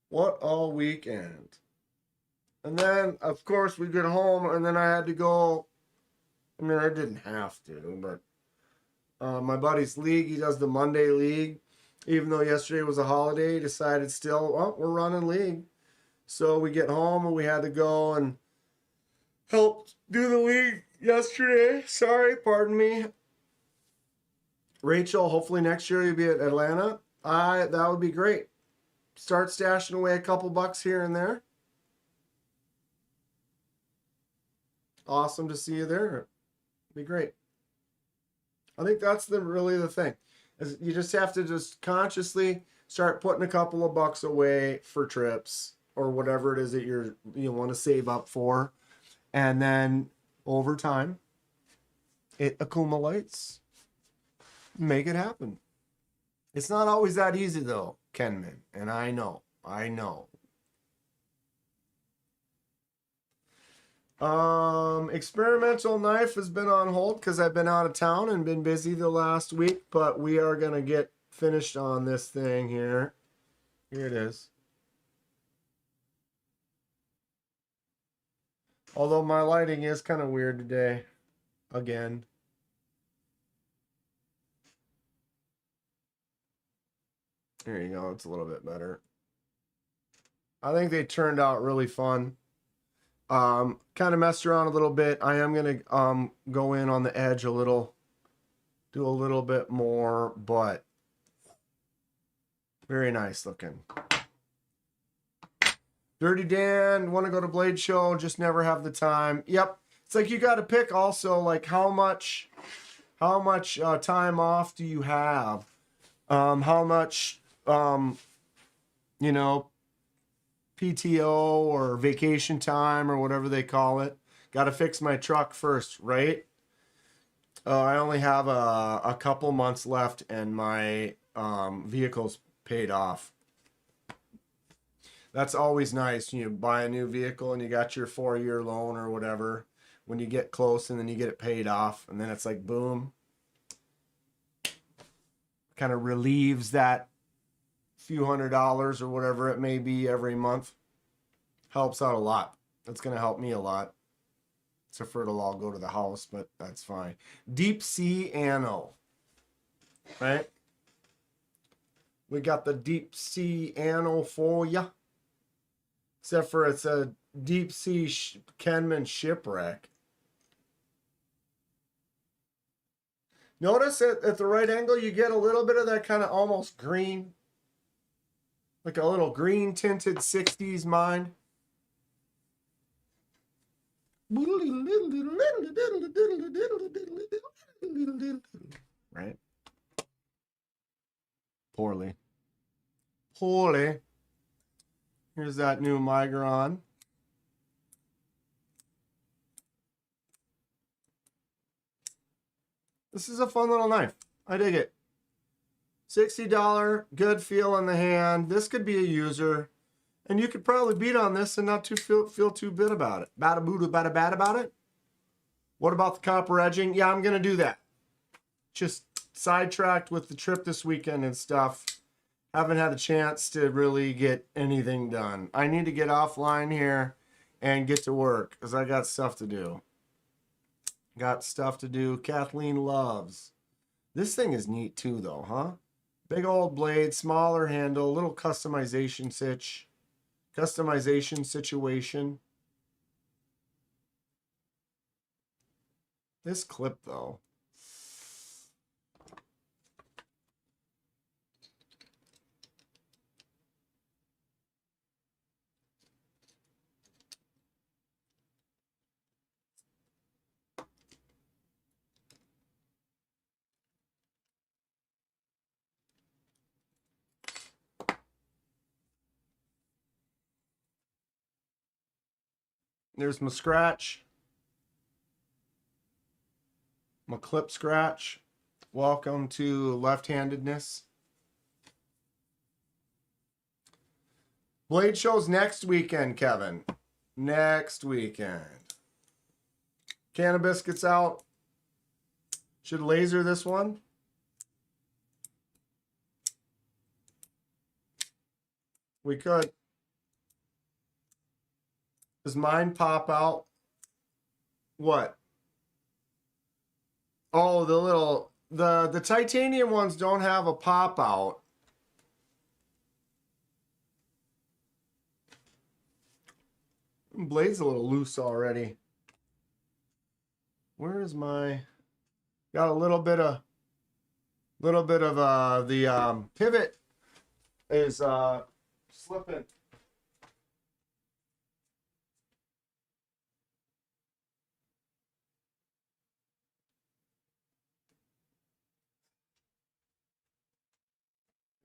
S1: What all weekend? And then, of course, we get home, and then I had to go. I mean, I didn't have to, but my buddy's league, he does the Monday league. Even though yesterday was a holiday, he decided still, well, we're running league. So we get home, and we had to go and help do the league yesterday. Sorry, pardon me. Rachel, hopefully next year you'll be at Atlanta. That would be great. Start stashing away a couple bucks here and there. Awesome to see you there. Be great. I think that's really the thing. Is you just have to just consciously start putting a couple of bucks away for trips or whatever it is that you want to save up for. And then over time, it accumulates. Make it happen. It's not always that easy though, Kenman. And I know. Experimental knife has been on hold because I've been out of town and been busy the last week, but we are going to get finished on this thing here. Here it is. Although my lighting is kind of weird today. Again. There you go. It's a little bit better. I think they turned out really fun. Kind of messed around a little bit. I am going to go in on the edge a little. Do a little bit more, but very nice looking. Dirty Dan, want to go to Blade Show, just never have the time. Yep. It's like you got to pick also like how much time off do you have? How much you know, PTO or vacation time or whatever they call it. Got to fix my truck first, right? I only have a couple months left and my vehicle's paid off. That's always nice. You buy a new vehicle and you got your 4-year loan or whatever. When you get close and then you get it paid off and then it's like boom. Kind of relieves that few $100s or whatever it may be every month. Helps out a lot. That's going to help me a lot. Except for it'll all go to the house, but that's fine. Deep Sea Anno. Right? We got the Deep Sea Anno for ya. Except for it's a Deep Sea Kenman Shipwreck. Notice at the right angle, you get a little bit of that kind of almost green. Like a little green tinted 60s mine. Right? Poorly. Here's that new Migron. This is a fun little knife. I dig it. $60, good feel in the hand. This could be a user. And you could probably beat on this and not feel too bad about it. Bad about it. What about the copper edging? Yeah, I'm going to do that. Just sidetracked with the trip this weekend and stuff. Haven't had a chance to really get anything done. I need to get offline here and get to work because I got stuff to do. Kathleen loves. This thing is neat too though, huh? Big old blade, smaller handle, little customization situation. This clip, though. There's my scratch. My clip scratch. Welcome to left-handedness. Blade shows next weekend, Kevin. Next weekend. Cannabis gets out. Should laser this one. We could. Does mine pop out? What? Oh, the titanium ones don't have a pop out. Blade's a little loose already. Where is my? Got a little bit of the pivot is slipping.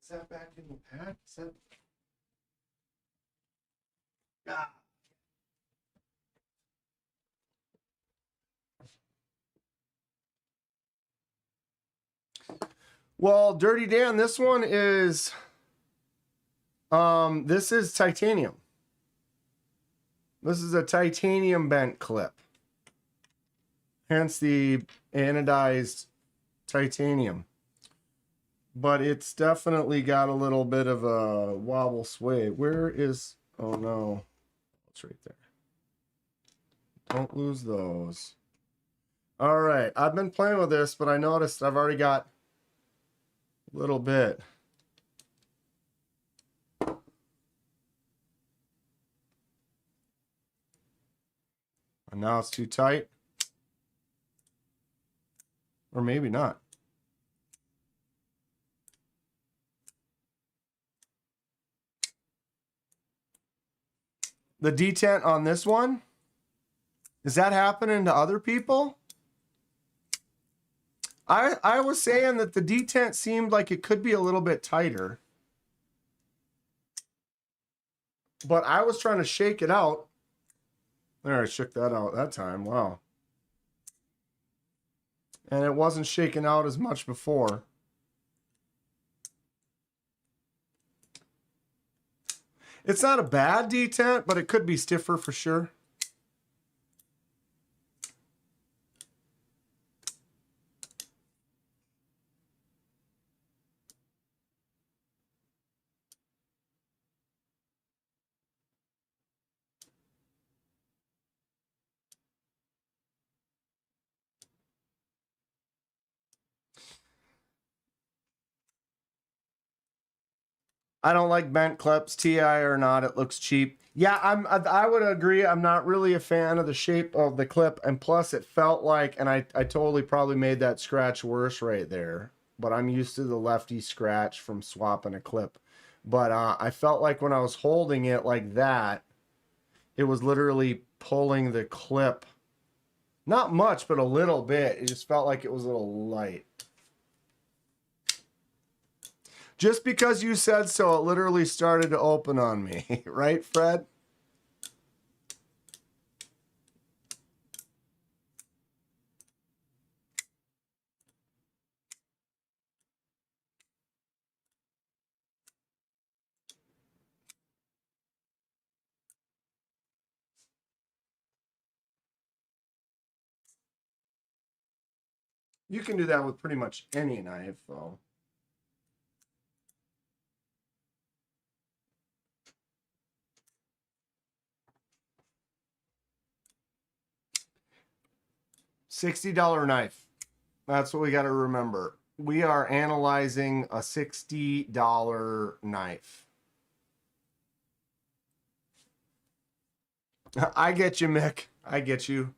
S1: Is that back in the pack? Is that? Ah. Well, Dirty Dan, this one is this is titanium. This is a titanium bent clip. Hence the anodized titanium. But it's definitely got a little bit of a wobble sway. Where is, oh no, it's right there. Don't lose those. All right, I've been playing with this, but I noticed I've already got a little bit. And now it's too tight. Or maybe not. The detent on this one, is that happening to other people? I was saying that the detent seemed like it could be a little bit tighter. But I was trying to shake it out. There, I shook that out that time. Wow. And it wasn't shaking out as much before. It's not a bad detent, but it could be stiffer for sure. I don't like bent clips, TI or not. It looks cheap. Yeah, I would agree. I'm not really a fan of the shape of the clip, and plus it felt like, and I totally probably made that scratch worse right there. But I'm used to the lefty scratch from swapping a clip. But I felt like when I was holding it like that, it was literally pulling the clip. Not much, but a little bit. It just felt like it was a little light. Just because you said so, it literally started to open on me. Right, Fred? You can do that with pretty much any knife, though. $60 knife. That's what we got to remember. We are analyzing a $60 knife. I get you, Mick. I get you.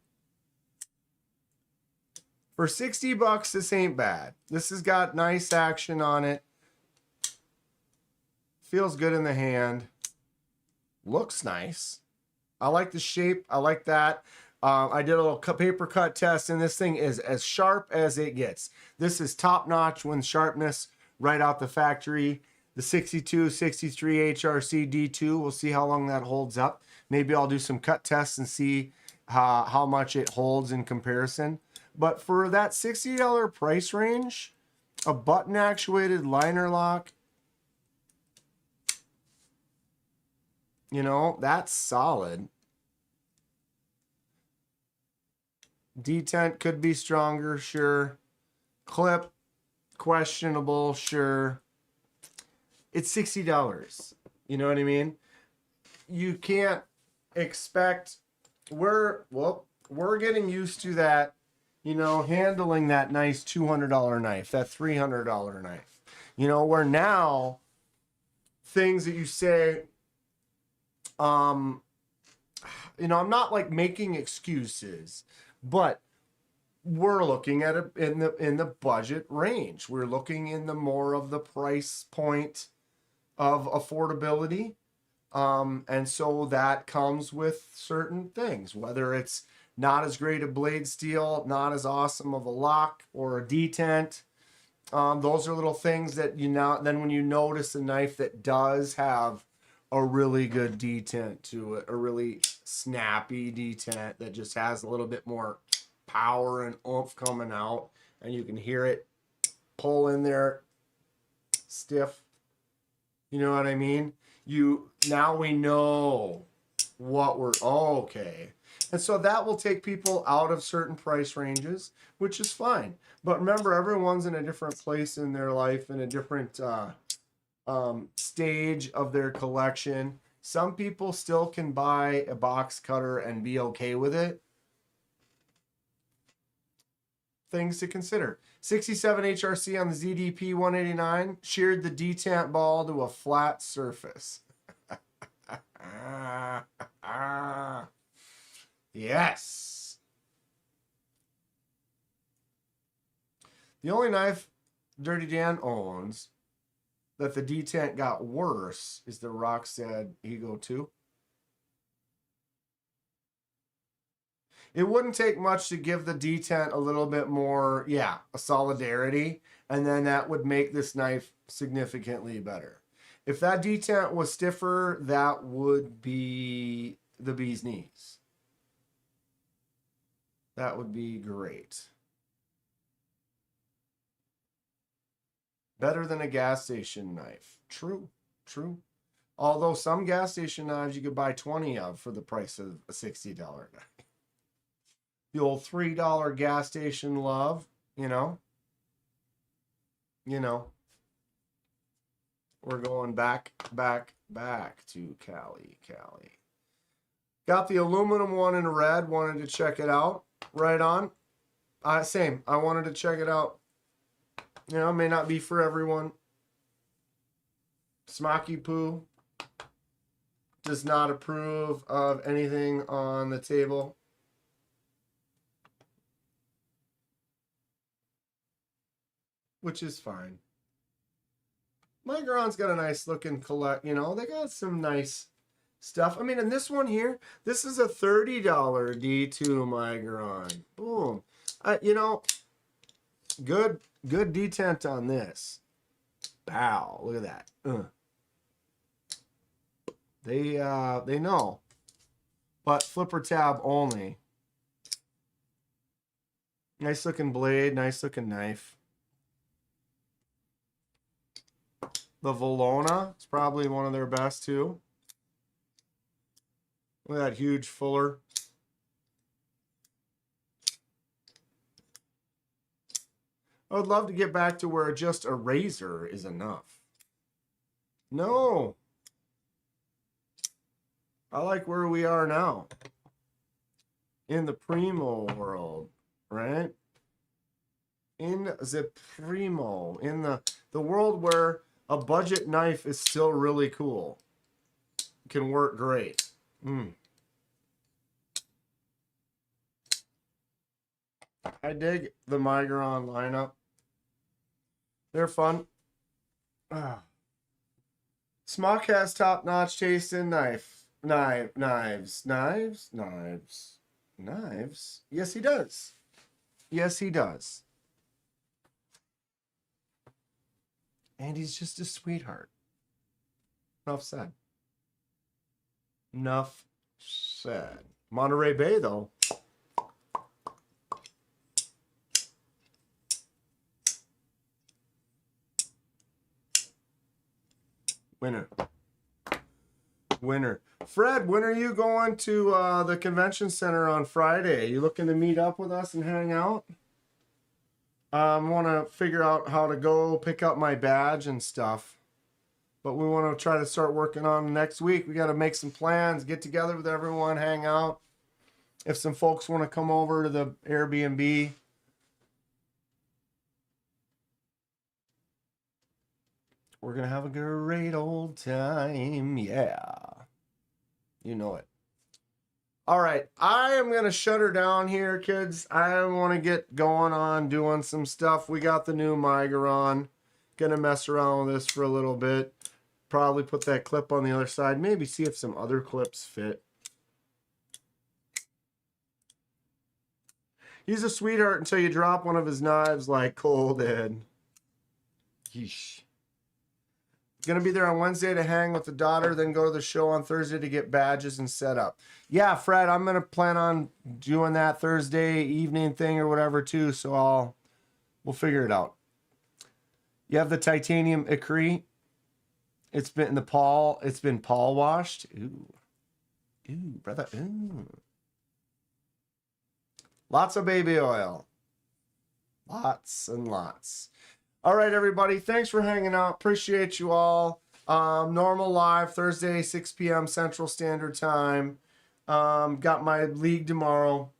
S1: For 60 bucks, this ain't bad. This has got nice action on it. Feels good in the hand. Looks nice. I like the shape. I like that. I did a little paper cut test, and this thing is as sharp as it gets. This is top notch when sharpness right out the factory. The 62, 63 HRC D2. We'll see how long that holds up. Maybe I'll do some cut tests and see how much it holds in comparison. But for that $60 price range, a button actuated liner lock, you know, that's solid. Detent could be stronger, sure. Clip, questionable, sure. It's $60. You know what I mean? You can't expect, we're getting used to that, you know, handling that nice $200 knife, that $300 knife. You know, where now things that you say, you know, I'm not like making excuses, but we're looking at it in the budget range. We're looking in the more of the price point of affordability. And so that comes with certain things, whether it's not as great a blade steel, not as awesome of a lock or a detent. Those are little things that then when you notice a knife that does have a really good detent to it, a really snappy detent that just has a little bit more power and oomph coming out, and you can hear it pull in there stiff. You know what I mean? Now we know what we're okay. And so that will take people out of certain price ranges, which is fine. But remember, everyone's in a different place in their life, in a different stage of their collection. Some people still can buy a box cutter and be okay with it. Things to consider. 67 HRC on the ZDP 189 sheared the detent ball to a flat surface. Yes. The only knife Dirty Dan owns that the detent got worse is the Rockstead Ego 2. It wouldn't take much to give the detent a little bit more, a solidarity, and then that would make this knife significantly better. If that detent was stiffer, that would be the bee's knees. That would be great. Better than a gas station knife. True, true. Although some gas station knives you could buy 20 of for the price of a $60 knife. The old $3 gas station love, you know. We're going back to Cali. Got the aluminum one in red, wanted to check it out. Right on. Same, I wanted to check it out. You know, it may not be for everyone. Smoky Poo does not approve of anything on the table. Which is fine. Migron's got a nice looking they got some nice stuff. I mean, and this one here, this is a $30 D2 Migron. Boom. Good detent on this. Bow. Look at that. They know. But flipper tab only. Nice looking blade, nice looking knife. The Valona is probably one of their best too. Look at that huge fuller. I would love to get back to where just a razor is enough. No. I like where we are now. In the Primo world, right? In the Primo. In the world where a budget knife is still really cool. It can work great. I dig the Migron lineup. They're fun. Smock has top-notch taste in knives. Yes, he does. Yes, he does. And he's just a sweetheart. Enough said. Enough said. Monterey Bay, though. Winner. Winner. Fred, when are you going to the convention center on Friday? You looking to meet up with us and hang out? I want to figure out how to go pick up my badge and stuff. But we want to try to start working on next week. We got to make some plans, get together with everyone, hang out. If some folks want to come over to the Airbnb. We're going to have a great old time. Yeah. You know it. All right. I am going to shut her down here, kids. I want to get going on doing some stuff. We got the new Migron. Going to mess around with this for a little bit. Probably put that clip on the other side. Maybe see if some other clips fit. He's a sweetheart until you drop one of his knives like Cole did. Yeesh. Going to be there on Wednesday to hang with the daughter, then go to the show on Thursday to get badges and set up. Yeah, Fred, I'm going to plan on doing that Thursday evening thing or whatever too, so we'll figure it out. You have the titanium Ickery. It's been Paul washed. Ooh. Ooh, brother. Ooh. Lots of baby oil. Lots and lots. All right, everybody. Thanks for hanging out. Appreciate you all. Normal live Thursday, 6 p.m. Central Standard Time. Got my league tomorrow.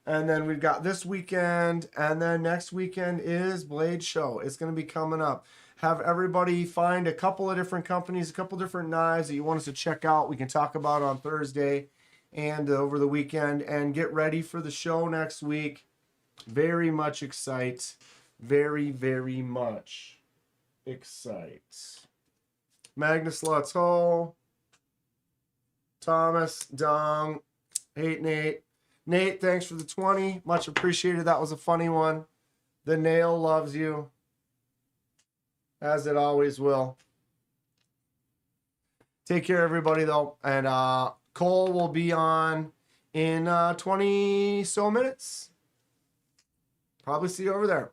S1: And then we've got this weekend. And then next weekend is Blade Show. It's going to be coming up. Have everybody find a couple of different companies, a couple different knives that you want us to check out. We can talk about on Thursday and over the weekend. And get ready for the show next week. Very much excite. Very, very much excite. Magnus Lotto, Thomas, Dong, Nate. Nate, thanks for the 20. Much appreciated. That was a funny one. The Nail loves you. As it always will. Take care, everybody, though. And Cole will be on in 20 so minutes. Probably see you over there.